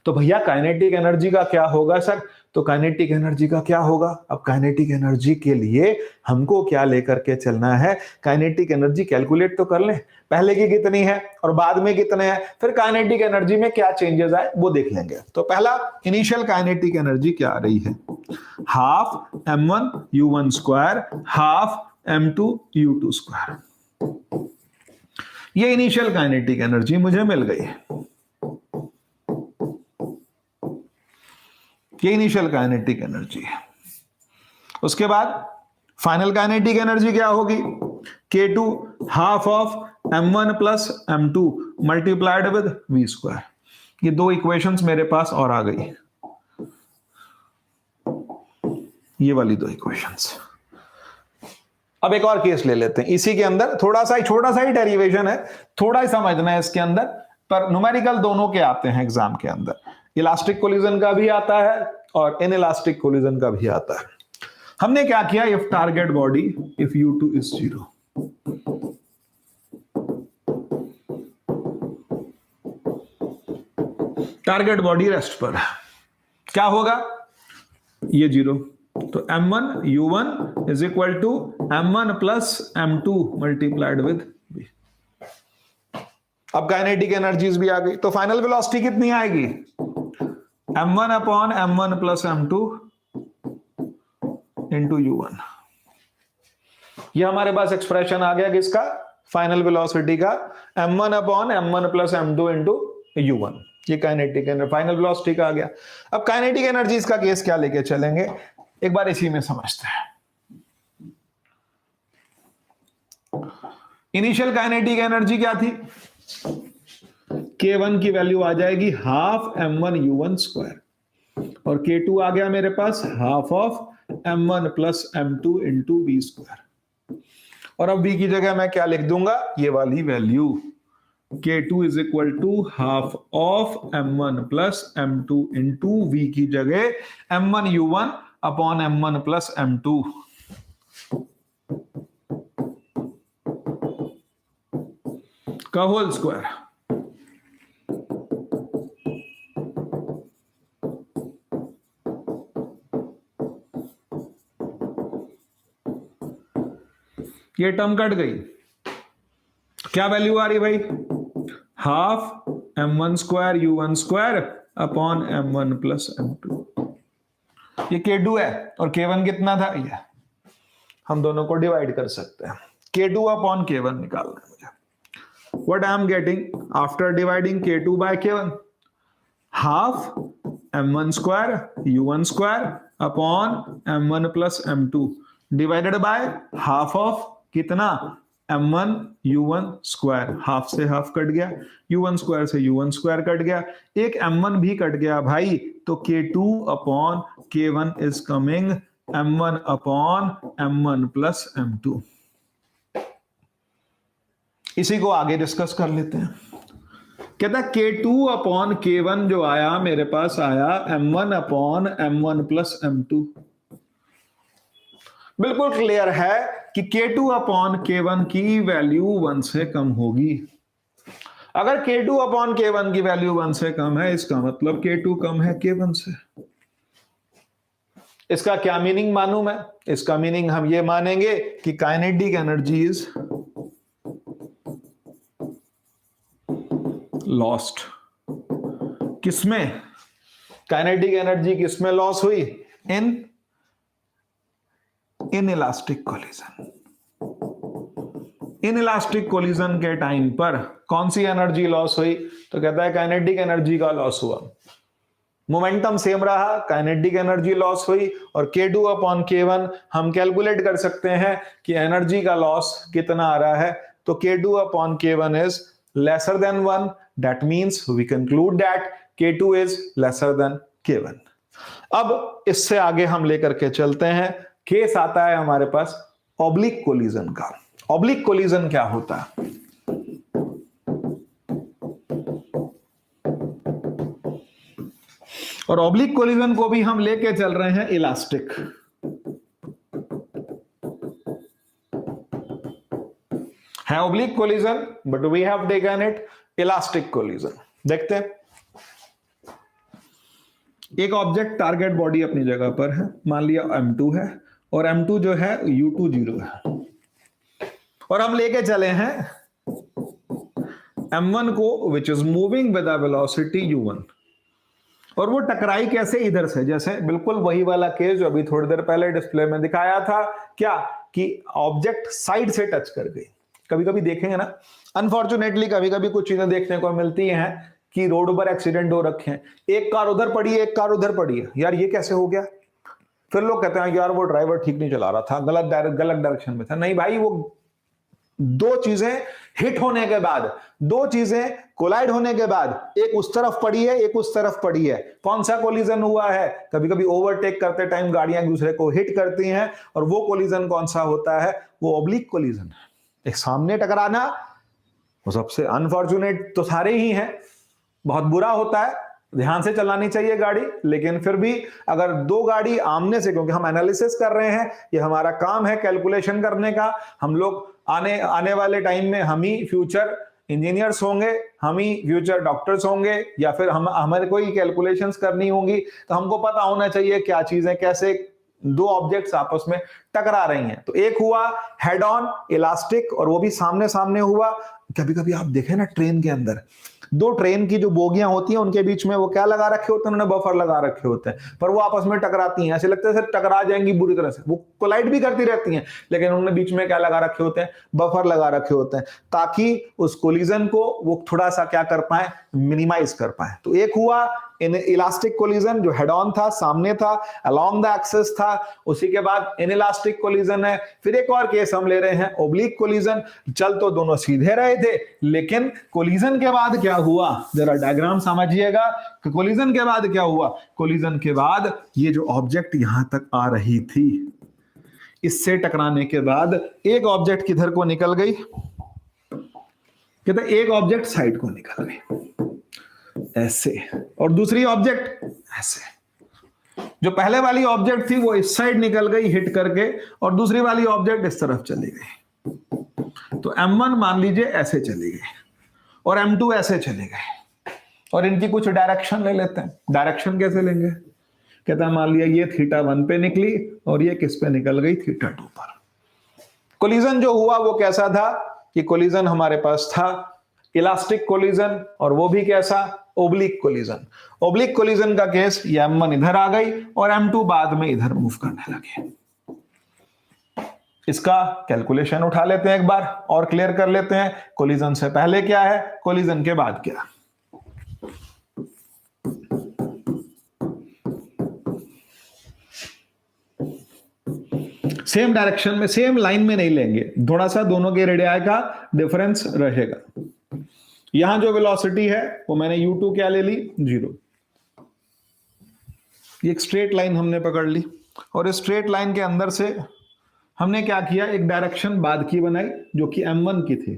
तो भैया काइनेटिक एनर्जी का क्या होगा सर? तो काइनेटिक एनर्जी का क्या होगा? अब काइनेटिक एनर्जी के लिए हमको क्या लेकर के चलना है? काइनेटिक एनर्जी कैलकुलेट तो कर लें, पहले की कितनी है और बाद में कितने हैं, फिर काइनेटिक एनर्जी में क्या चेंजेस आए वो देख लेंगे। तो पहला, इनिशियल काइनेटिक एनर्जी क्या आ रही है? Half m1 u1 square half m2 u2 square. ये इनिशियल काइनेटिक एनर्जी मुझे मिल गई। ये इनिशियल काइनेटिक एनर्जी है। उसके बाद फाइनल काइनेटिक एनर्जी क्या होगी? K2 half of m1 plus m2 multiplied with v square. ये दो इक्वेशंस मेरे पास और आ गई, ये वाली दो इक्वेशंस। अब एक और केस ले लेते हैं। इसी के अंदर थोड़ा सा ही डेरिवेशन है, थोड़ा ही समझना है इसके अंदर, पर न्यूमेरिकल दोनों के आते हैं एग्जाम के अंदर। इलास्टिक कोलिजन का भी आता है और इनइलास्टिक कोलिजन का भी आता है। हमने क्या किया? If target body, if u2 is 0, target body rest पर है, क्या होगा? ये 0, तो m1 u1 is equal to m1 plus m2 multiplied with v। अब काइनेटिक एनर्जीज भी आ गई, तो फाइनल वेलोसिटी कितनी आएगी? m1 upon m1 plus m2 into u1। ये हमारे पास एक्सप्रेशन आ गया किसका, फाइनल वेलोसिटी का, m1 upon m1 plus m2 into u1। ये काइनेटिक एनर्जी, फाइनल वेलोसिटी का आ गया। अब काइनेटिक एनर्जीज का केस क्या लेके चलेंगे, एक बार इसी में समझते हैं। इनिशियल काइनेटिक एनर्जी क्या थी, K1 की वैल्यू आ जाएगी हाफ m1 u1 स्क्वायर, और K2 आ गया मेरे पास half of m1 plus m2 into v square. और अब v की जगह मैं क्या लिख दूंगा, ये वाली value, K2 is equal to half of m1 plus m2 into v की जगह m1 u1 upon m1 plus m2 का होल स्क्वायर। ये टर्म कट गई, क्या वैल्यू आ रही भाई, half m1 square u1 square upon m1 plus m2। ये K2 है और K1 कितना था, ये हम दोनों को डिवाइड कर सकते हैं, K2 अपॉन K1 निकालना है मुझे। What I am getting after dividing K2 by K1, half m1 square u1 square upon m1 plus m2 divided by half of कितना, m1 u1 square, हाफ से हाफ कट गया, u1 square से u1 square cut गया, एक m1 भी cut गया भाई, तो K2 upon K1 is coming m1 upon m1 plus m2। इसी को आगे डिस्कस कर लेते हैं। कहता है K2 अपॉन K1 जो आया मेरे पास आया m1 upon m1 plus m2। बिल्कुल क्लियर है कि K2 अपॉन K1 की वैल्यू 1 से कम होगी। अगर K2 अपॉन K1 की वैल्यू 1 से कम है, इसका मतलब K2 कम है K1 से। इसका क्या मीनिंग मालूम है, इसका मीनिंग हम ये मानेंगे कि काइनेटिक एनर्जी इज लॉस्ट। किसमें, काइनेटिक एनर्जी किसमें लॉस हुई, in elastic collision. In elastic collision के टाइम पर कौन सी एनर्जी लॉस हुई, तो कहता है काइनेटिक एनर्जी का लॉस हुआ। मोमेंटम सेम रहा, काइनेटिक एनर्जी लॉस हुई, और K2 अपॉन K1 हम कैलकुलेट कर सकते हैं कि एनर्जी का लॉस कितना आ रहा है, तो K2 upon K1 is lesser than 1, that means we conclude that K2 is lesser than K1। अब इससे आगे हम लेकर के चलते हैं, केस आता है हमारे पास ऑब्लिक कोलिजन का। ऑब्लिक कोलिजन क्या होता है, और ऑब्लिक कोलिजन को भी हम लेके चल रहे हैं इलास्टिक। है oblique collision, but we have taken it elastic collision. देखते हैं, एक ऑब्जेक्ट टारगेट बॉडी अपनी जगह पर है, मान लिया m2 है, और m2 जो है u2 0 है, और हम लेके चले हैं m1 को which is moving with the velocity u1, और वो टकराई कैसे, इधर से, जैसे बिल्कुल वही वाला केस जो अभी थोड़ी देर पहले डिस्प्ले में दिखाया था, क्या कि ऑब्जेक्ट साइड से टच कर गई। कभी कभी देखेंगे ना, अनफॉर्चुनेटली कभी कभी कुछ चीजें देखने को मिलती हैं कि रोड पर एक्सीडेंट हो रखे हैं, एक कार उधर पड़ी है, एक कार उधर पड़ी है, यार ये कैसे हो गया। फिर लोग कहते हैं यार वो ड्राइवर ठीक नहीं चला रहा था, गलत डायरेक्शन में था। नहीं भाई, वो दो चीजें हिट होने के बाद, दो चीजें कोलाइड होने के बाद, एक उस तरफ पड़ी है, एक उस तरफ पड़ी है, कौन सा कोलिजन हुआ है। कभी कभी ओवरटेक करते टाइम गाड़ियां एक दूसरे को हिट करती हैं, और वो कोलिजन कौन सा होता है, वो ऑब्लिक कोलिजन है। एक सामने टकराना, वो सबसे अनफॉर्चुनेट तो सारे ही हैं, बहुत बुरा होता है, ध्यान से चलानी चाहिए गाड़ी। लेकिन फिर भी अगर दो गाड़ी आमने से, क्योंकि हम एनालिसिस कर रहे हैं, ये हमारा काम है कैलकुलेशन करने का, हम लोग आने वाले टाइम में हम ही फ्यूचर इंजीनियर्स होंगे, हम ही फ्यूचर डॉक्टर्स होंगे, या फिर हमारे कोई कैलकुलेशंस करनी होंगी, तो हमको पता होना चाहिए क्या चीजें, कैसे दो ऑब्जेक्ट्स आपस में टकरा रही हैं। तो एक हुआ हेड ऑन इलास्टिक, और वो भी सामने सामने हुआ। कभी कभी आप देखें ना ट्रेन के अंदर, दो ट्रेन की जो बोगियां होती हैं उनके बीच में वो क्या लगा रखे होते हैं, उन्होंने बफर लगा रखे होते हैं, पर वो आपस में टकराती हैं, ऐसे लगता है सर टकरा जाएंगी बुरी तरह से, वो कोलाइड भी करती रहती हैं, लेकिन उन्होंने बीच में क्या लगा रखे होते हैं, बफर लगा रखे होते हैं, ताकि उस कोलिजन को वो थोड़ा सा क्या कर पाए, मिनिमाइज कर पाए। तो एक हुआ इन इलास्टिक कोलिजन जो हेड ऑन था, सामने था, अलोंग द एक्सिस था। उसी के बाद इनइलास्टिक कोलिजन है। फिर एक और केस हम ले रहे हैं ओब्लिक कोलिजन। चल तो दोनों सीधे रहे थे, लेकिन कोलिजन के बाद क्या हुआ, जरा डायग्राम समझिएगा कि कोलिजन के बाद क्या हुआ। कोलिजन के बाद ये जो ऑब्जेक्ट यहां तक आ रही थी, इससे टकराने के बाद एक ऑब्जेक्ट किधर को निकल गई, कहते एक ऑब्जेक्ट साइड को निकल गई ऐसे, और दूसरी ऑब्जेक्ट ऐसे। जो पहले वाली ऑब्जेक्ट थी वो इस साइड निकल गई हिट करके, और दूसरी वाली ऑब्जेक्ट इस तरफ चली गई। तो M1 मान लीजिए ऐसे चली गई, और M2 ऐसे चले गए, और इनकी कुछ डायरेक्शन ले लेते हैं। डायरेक्शन कैसे लेंगे, कहता है मान लिया ये θ1 पे निकली और ये किस पे निकल गई, θ2 पर। कोलिजन जो हुआ वो कैसा था कि कोलिजन हमारे पास था इलास्टिक कोलिजन, और वो भी कैसा, ओब्लिक कोलिजन। ओब्लिक कोलिजन का केस ये M1 इधर आ गई और M2 बाद में इधर मूव करने लगे। इसका कैलकुलेशन उठा लेते हैं एक बार और क्लियर कर लेते हैं। कोलिजन से पहले क्या है, कोलिजन के बाद क्या। सेम डायरेक्शन में, सेम लाइन में नहीं लेंगे, थोड़ा सा दोनों के रेडियाई का डिफरेंस रहेगा। यहां जो वेलोसिटी है वो मैंने u2 क्या ले ली, 0। ये एक स्ट्रेट लाइन हमने पकड़ ली, और इस स्ट्रेट लाइन के अंदर से हमने क्या किया, एक डायरेक्शन बाद की बनाई जो कि M1 की थी।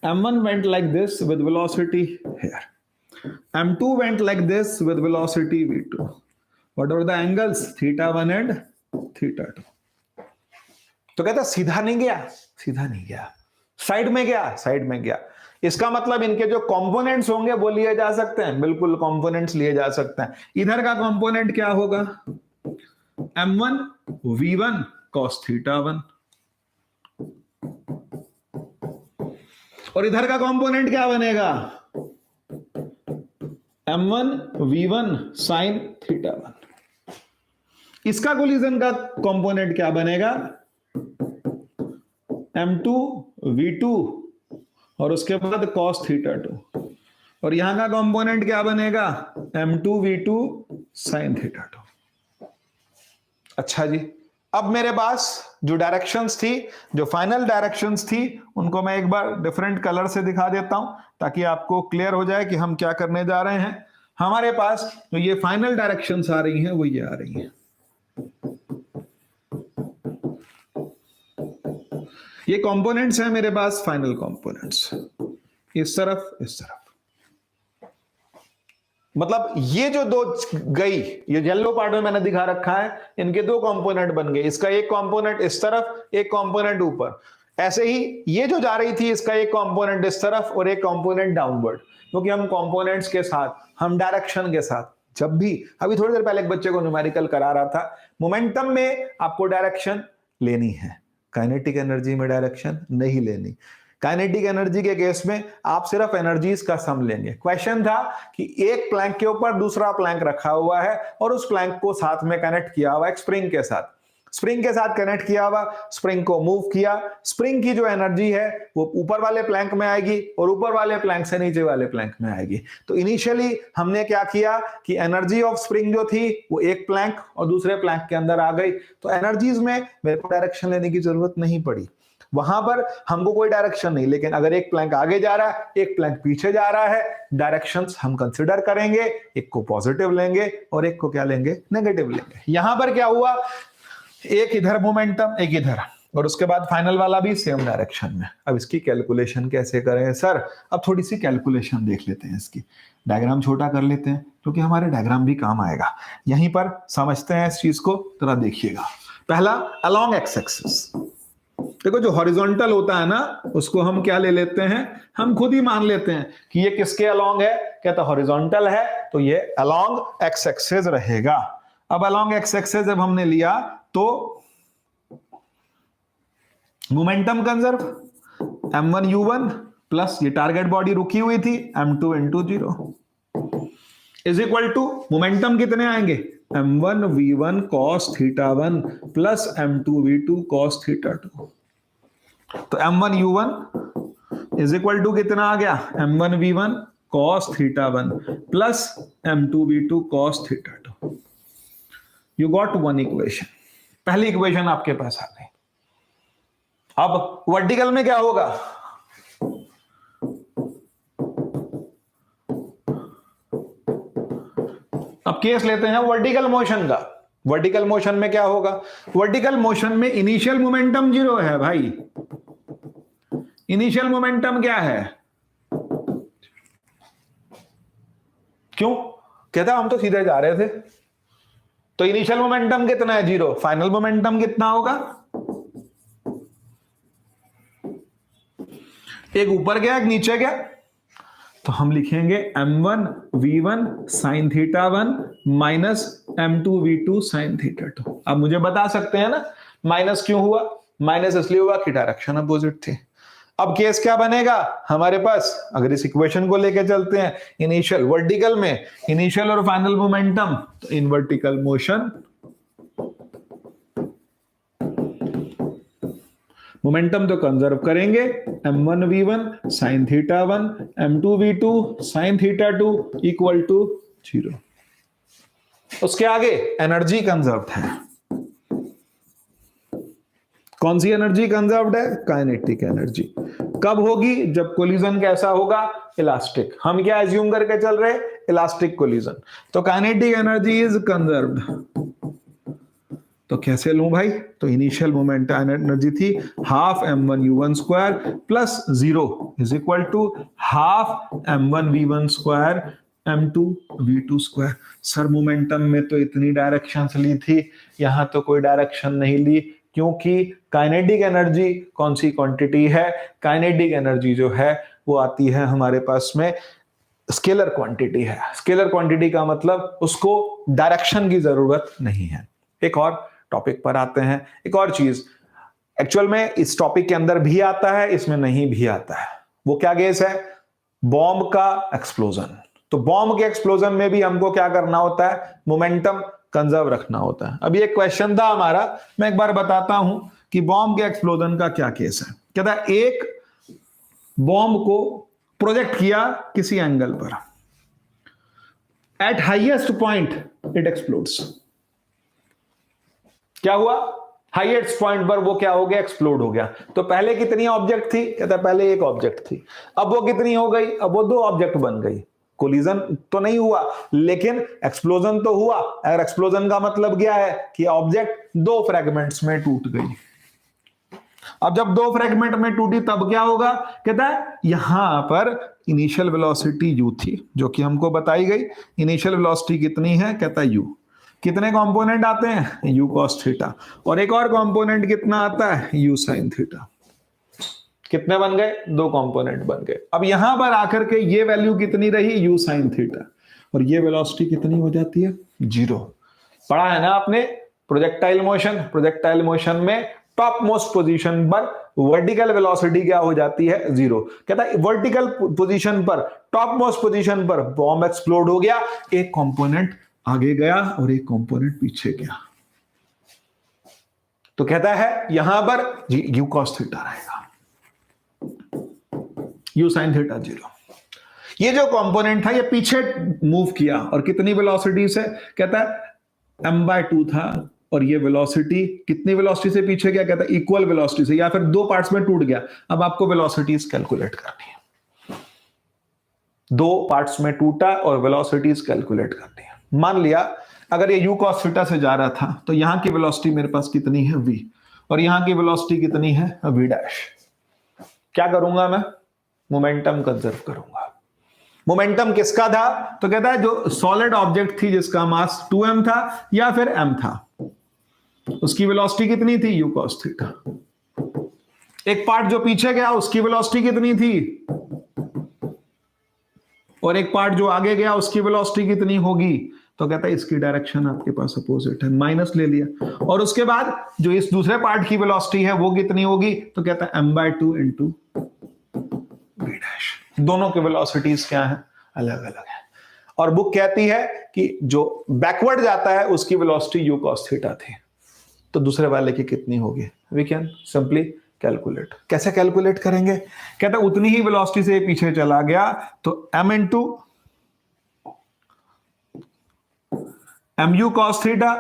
M1 went like this with velocity here. M2 went like this with velocity v2. What are the angles, θ1 and θ2? तो कहता सीधा नहीं गया, सीधा नहीं गया, साइड में गया, साइड में गया। इसका मतलब इनके जो कंपोनेंट्स होंगे वो लिए जा सकते हैं, बिल्कुल कंपोनेंट्स लिए जा सकते हैं। इधर का कंपोनेंट क्या होगा, M1 v1 cos θ1, और इधर का कंपोनेंट क्या बनेगा, M1 v1 sin θ1। इसका कोलिजन का कंपोनेंट क्या बनेगा, M2 v2 और उसके बाद cos θ2, और यहां का कंपोनेंट क्या बनेगा, M2 v2 sin θ2। अच्छा जी, अब मेरे पास जो डायरेक्शंस थी, जो फाइनल डायरेक्शंस थी, उनको मैं एक बार डिफरेंट कलर से दिखा देता हूं ताकि आपको क्लियर हो जाए कि हम क्या करने जा रहे हैं। हमारे पास जो ये फाइनल डायरेक्शंस आ रही हैं वो ये आ रही हैं। ये कंपोनेंट्स हैं मेरे पास, फाइनल कंपोनेंट्स, इस तरफ इस तरफ। मतलब ये जो दो गई, ये येलो पार्ट में मैंने दिखा रखा है, इनके दो कंपोनेंट बन गए। इसका एक कंपोनेंट इस तरफ, एक कंपोनेंट ऊपर। ऐसे ही ये जो जा रही थी, इसका एक कंपोनेंट इस तरफ और एक कंपोनेंट डाउनवर्ड, क्योंकि हम कंपोनेंट्स के साथ, हम डायरेक्शन के साथ, जब भी, अभी थोड़ी देर पहले एक बच्चे को न्यूमेरिकल करा रहा था, मोमेंटम में आपको डायरेक्शन लेनी है, काइनेटिक एनर्जी में डायरेक्शन नहीं लेनी। काइनेटिक एनर्जी के केस में आप सिर्फ एनर्जीज का सम लेंगे। क्वेश्चन था कि एक प्लैंक के ऊपर दूसरा प्लैंक रखा हुआ है और उस प्लैंक को साथ में कनेक्ट किया हुआ एक स्प्रिंग के साथ, स्प्रिंग के साथ कनेक्ट किया हुआ, स्प्रिंग को मूव किया, स्प्रिंग की जो एनर्जी है वो ऊपर वाले प्लैंक में आएगी और ऊपर वाले प्लैंक से नीचे वाले प्लैंक में आएगी। तो इनिशियली हमने क्या किया कि एनर्जी ऑफ स्प्रिंग जो थी वो एक प्लैंक और दूसरे प्लैंक के अंदर आ गई। तो एनर्जीज में मेरे को डायरेक्शन लेने की जरूरत नहीं पड़ी, वहां पर हमको कोई डायरेक्शन नहीं। लेकिन अगर एक प्लैंक आगे जा रहा है, एक प्लैंक पीछे जा रहा है, डायरेक्शंस हम कंसिडर करेंगे, एक को पॉजिटिव लेंगे और एक को क्या लेंगे, नेगेटिव लेंगे। यहां पर क्या हुआ, एक इधर मोमेंटम, एक इधर, और उसके बाद फाइनल वाला भी सेम डायरेक्शन में। अब इसकी कैलकुलेशन कैसे करें सर, अब थोड़ी सी कैलकुलेशन देख लेते हैं। इसकी डायग्राम छोटा कर लेते हैं क्योंकि हमारे डायग्राम भी काम आएगा। यहीं पर समझते हैं इस चीज को, जरा देखिएगा। पहला अलोंग एक्स एक्सिस, देखो जो हॉरिजॉन्टल होता है ना उसको हम क्या ले लेते हैं, हम खुद ही मान लेते हैं कि ये किसके अलोंग है, कहता हॉरिजॉन्टल है तो ये अलोंग एक्स एक्सिस रहेगा। अब अलोंग एक्स एक्सिस जब हमने लिया तो momentum conserve, m1 u1 plus ये टारगेट बॉडी रुकी हुई थी m2 into 0 is equal to momentum कितने आएंगे m1 v1 cos theta 1 plus m2 v2 cos theta 2। तो m1 u1 is equal to कितना आ गया m1 v1 cos theta 1 plus m2 v2 cos theta 2। You got one equation, पहली equation आपके पास आ गई। अब वर्टिकल में क्या होगा, अब केस लेते हैं वर्टिकल मोशन का। वर्टिकल मोशन में क्या होगा, वर्टिकल मोशन में इनिशियल मोमेंटम 0 है भाई। इनिशियल मोमेंटम क्या है, क्यों, कहता हम तो सीधे जा रहे थे, तो इनिशियल मोमेंटम कितना है 0, फाइनल मोमेंटम कितना होगा, एक ऊपर गया एक नीचे गया, तो हम लिखेंगे m1 v1 sin theta 1 minus m2 v2 sin theta 2। अब मुझे बता सकते हैं ना माइनस क्यों हुआ, माइनस इसलिए हुआ कि डायरेक्शन अपोजिट थी। अब केस क्या बनेगा हमारे पास, अगर इस इक्वेशन को लेके चलते हैं, इनिशियल वर्टिकल में इनिशियल और फाइनल मोमेंटम, तो इन वर्टिकल मोशन मोमेंटम तो कंजर्व करेंगे, m1 v1 sin theta 1 m2 v2 sin theta 2 equal to 0। उसके आगे एनर्जी कंजर्व्ड है, कौन सी एनर्जी कंजर्व्ड है, काइनेटिक एनर्जी। कब होगी, जब कोलिजन कैसा होगा, इलास्टिक। हम क्या एज्यूम करके चल रहे, इलास्टिक कोलिजन, तो काइनेटिक एनर्जी इज कंजर्व्ड। तो कैसे लूं भाई, तो इनिशियल मोमेंट एनर्जी थी half m1 u1 square plus 0 is equal to half m1 v1 square m2 v2 square. Sir momentum में तो इतनी डायरेक्शंस ली थी, यहां तो कोई डायरेक्शन नहीं ली, क्योंकि काइनेटिक एनर्जी कौन सी क्वांटिटी है, काइनेटिक एनर्जी जो है वो आती है हमारे पास में स्केलर क्वांटिटी है। स्केलर क्वांटिटी का मतलब उसको डायरेक्शन की जरूरत नहीं है। एक और टॉपिक पर आते हैं, एक और चीज एक्चुअल में इस टॉपिक के अंदर भी आता है, इसमें नहीं भी आता है। वो क्या केस है, बॉम्ब का एक्सप्लोजन। तो बॉम्ब के एक्सप्लोजन में भी हमको क्या करना होता है, मोमेंटम कंजर्व रखना होता है। अब ये क्वेश्चन था हमारा, मैं एक बार बताता हूं कि बॉम्ब के एक्सप्लोजन का क्या केस है। कहता है एक बॉम्ब को प्रोजेक्ट किया किसी एंगल पर, eight highest point it explodes. क्या हुआ, हाईएस्ट पॉइंट पर वो क्या हो गया, एक्सप्लोड हो गया। तो पहले कितनी ऑब्जेक्ट थी, कहता है पहले एक ऑब्जेक्ट थी, अब वो कितनी हो गई, अब वो 2 ऑब्जेक्ट बन गई। कोलिजन तो नहीं हुआ लेकिन एक्सप्लोजन तो हुआ। अगर एक्सप्लोजन का मतलब क्या है कि ऑब्जेक्ट 2 फ्रेगमेंट्स में टूट गई। अब जब 2 फ्रेगमेंट में टूटी तब क्या होगा, कहता है यहां पर इनिशियल वेलोसिटी u थी जो कि हमको बताई गई। इनिशियल वेलोसिटी कितनी है, कहता है u। कितने कंपोनेंट आते हैं, u cos थीटा, और एक और कंपोनेंट कितना आता है, u sin थीटा। कितने बन गए, 2 कंपोनेंट बन गए। अब यहां पर आकर के ये वैल्यू कितनी रही, u sin थीटा, और ये वेलोसिटी कितनी हो जाती है, 0। पढ़ा है ना आपने प्रोजेक्टाइल मोशन। प्रोजेक्टाइल मोशन में टॉप मोस्ट पोजीशन पर वर्टिकल वेलोसिटी क्या हो जाती है, 0। कहता है वर्टिकल पोजीशन पर, टॉप मोस्ट पोजीशन पर बॉम्ब एक्सप्लोड हो गया, एक कंपोनेंट आगे गया और एक कंपोनेंट पीछे गया। तो कहता है यहां पर u cos थीटा रहेगा, u sin थीटा 0। ये जो कंपोनेंट था ये पीछे मूव किया और कितनी वेलोसिटी से, कहता है m/2 था, और ये वेलोसिटी कितनी वेलोसिटी से पीछे गया, कहता है इक्वल वेलोसिटी से, या फिर 2 पार्ट्स में टूट गया। अब आपको वेलोसिटीज कैलकुलेट करनी है, 2 पार्ट्स में टूटा और वेलोसिटीज कैलकुलेट करनी है। मान लिया अगर ये u cos थीटा से जा रहा था तो यहां की वेलोसिटी मेरे पास कितनी है, v, और यहां की वेलोसिटी कितनी है, v डैश। क्या करूंगा मैं, मोमेंटम कंजर्व करूंगा। मोमेंटम किसका था, तो कहता है जो सॉलिड ऑब्जेक्ट थी जिसका मास 2m था या फिर m था, उसकी वेलोसिटी कितनी थी, u cos थीटा। एक पार्ट जो पीछे गया उसकी वेलोसिटी कितनी थी, और एक पार्ट जो आगे गया उसकी वेलोसिटी कितनी होगी, तो कहता है इसकी डायरेक्शन आपके पास अपोजिट है, माइनस ले लिया। और उसके बाद जो इस दूसरे पार्ट की वेलोसिटी है वो कितनी होगी, तो कहता है m/2 इंटू v डैश। दोनों की वेलोसिटीज क्या है, अलग अलग है। और बुक कहती है कि जो बैकवर्ड जाता है उसकी वेलोसिटी u cos थीटा थी, तो दूसरे वाले की कितनी होगी, वी कैन सिंपली कैलकुलेट। कैसे कैलकुलेट करेंगे, कहता है उतनी ही वेलोसिटी से पीछे चला गया तो m into mu cos theta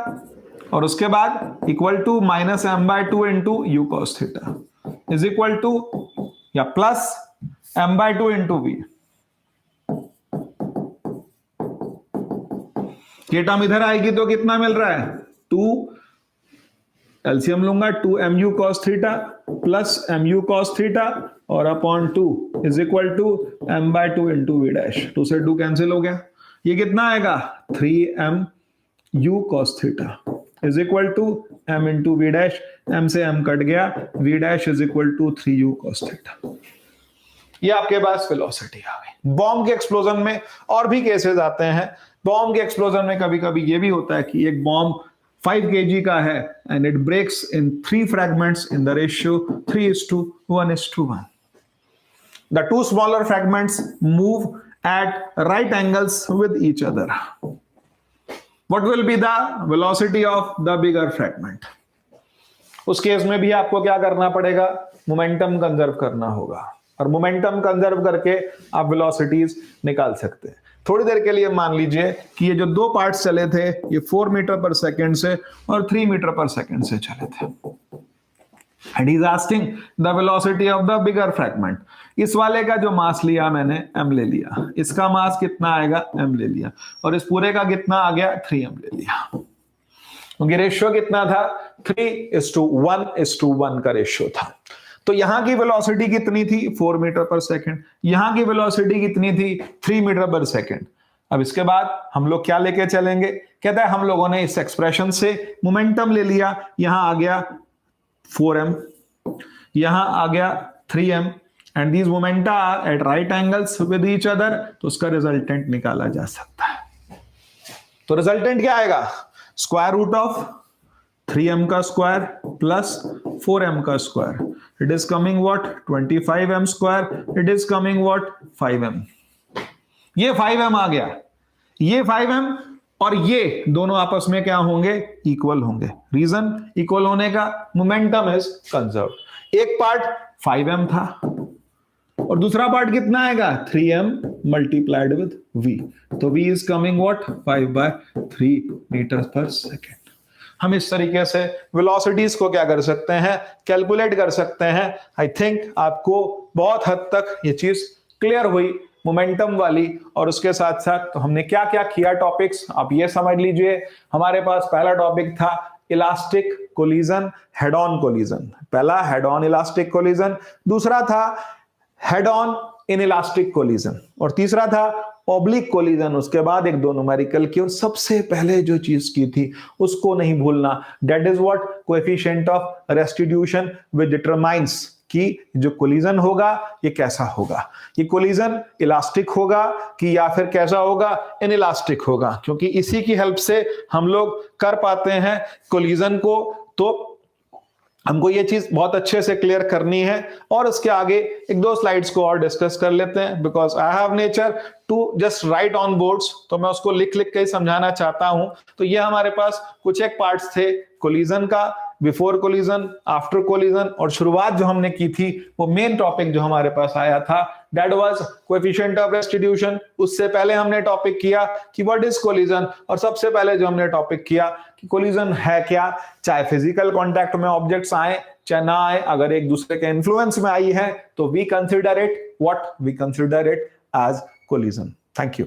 और उसके बाद equal to minus m/2 into u cos theta is equal to या प्लस m/2 इंटू v। ये टर्म इधर आएगी तो कितना मिल रहा है, 2 एलसीएम लूंगा 2mu cos theta plus mu cos theta और upon 2 is equal to m/2 into v dash. 2 से 2 कैंसिल हो गया, ये कितना आएगा 3mu cos theta is equal to m into v dash. m से m कट गया, v dash is equal to 3u cos theta. ये आपके पास वेलोसिटी आ गई। बॉम्ब के एक्सप्लोजन में और भी केसेस आते हैं। बॉम्ब के एक्सप्लोजन में कभी कभी ये भी होता है कि एक बॉम्ब 5 kg का है and it breaks in 3 fragments in the ratio 3:1:1. The 2 smaller fragments move at right angles with each other. What will be the velocity of the bigger fragment? उस केस में भी आपको क्या करना पड़ेगा, मोमेंटम कंजर्व करना होगा और मोमेंटम कंजर्व करके आप वेलोसिटीज निकाल सकते हैं। थोड़ी देर के लिए मान लीजिए कि ये जो 2 पार्ट्स चले थे ये 4 मीटर पर सेकेंड से और 3 मीटर पर सेकेंड से चले थे and he is asking the velocity of the bigger fragment. इस वाले का जो मास लिया मैंने m ले लिया, इसका मास कितना आएगा m ले लिया और इस पूरे का कितना आ गया 3m ले लिया, क्योंकि रेशियो कितना था 3:1:1 का रेशियो था। तो यहां की वेलोसिटी कितनी थी 4 मीटर पर सेकंड, यहां की वेलोसिटी कितनी थी 3 मीटर पर सेकंड। अब इसके बाद हम लोग क्या लेके चलेंगे, कहता है हम लोगों ने इस एक्सप्रेशन से मोमेंटम ले लिया, यहां आ गया 4m, यहां आ गया 3m and these momenta are at right angles with each other, तो उसका रिजल्टेंट निकाला जा सकता है। तो रिजल्टेंट क्या आएगा, स्क्वायर रूट ऑफ 3m का स्क्वायर प्लस 4m का square, it is coming what 25m square, it is coming what 5m। ये 5m आ गया, ये 5m और ये दोनों आपस में क्या होंगे, इक्वल होंगे। रीजन इक्वल होने का, मोमेंटम इज कंजर्व। एक पार्ट 5m था और दूसरा पार्ट कितना आएगा 3m मल्टीप्लाइड विद v, तो v इज coming what 5/3 meter per second. हम इस तरीके से वेलोसिटीज को क्या कर सकते हैं, कैलकुलेट कर सकते हैं। आई थिंक आपको बहुत हद तक ये चीज क्लियर हुई मोमेंटम वाली। और उसके साथ साथ तो हमने क्या क्या किया टॉपिक्स आप ये समझ लीजिए। हमारे पास पहला टॉपिक था elastic collision, head on collision. पहला हेड ऑन इलास्टिक कोलिजन, दूसरा था head on in elastic collision और तीसरा था ऑब्लिक कोलिजन। उसके बाद एक 2 न्यूमेरिकल की और सबसे पहले जो चीज की थी उसको नहीं भूलना, that is what coefficient of restitution which determines कि जो कोलिजन होगा ये कैसा होगा, ये कोलिजन इलास्टिक होगा कि या फिर कैसा होगा, इनइलास्टिक होगा, क्योंकि इसी की हेल्प से हम लोग कर पाते हैं कोलिजन को। तो हमको ये चीज बहुत अच्छे से क्लियर करनी है और उसके आगे 1-2 स्लाइड्स को और डिस्कस कर लेते हैं, because I have nature to just write on boards, तो मैं उसको लिख लिख के समझाना चाहता हूं। तो ये हमारे पास कुछ एक पार्ट्स थे कोलिजन का, बिफोर कोलिजन, आफ्टर कोलिजन, और शुरुआत जो हमने की थी वो मेन टॉपिक जो हमारे पास आया था that was coefficient of restitution. उससे पहले हमने टॉपिक किया कि व्हाट इज कोलिजन, और सबसे पहले जो हमने टॉपिक किया कि कोलिजन है क्या, चाहे फिजिकल कांटेक्ट में ऑब्जेक्ट्स आए चाहे ना आए, अगर एक दूसरे के इन्फ्लुएंस में आई है तो we consider it what, we consider it as collision. Thank you.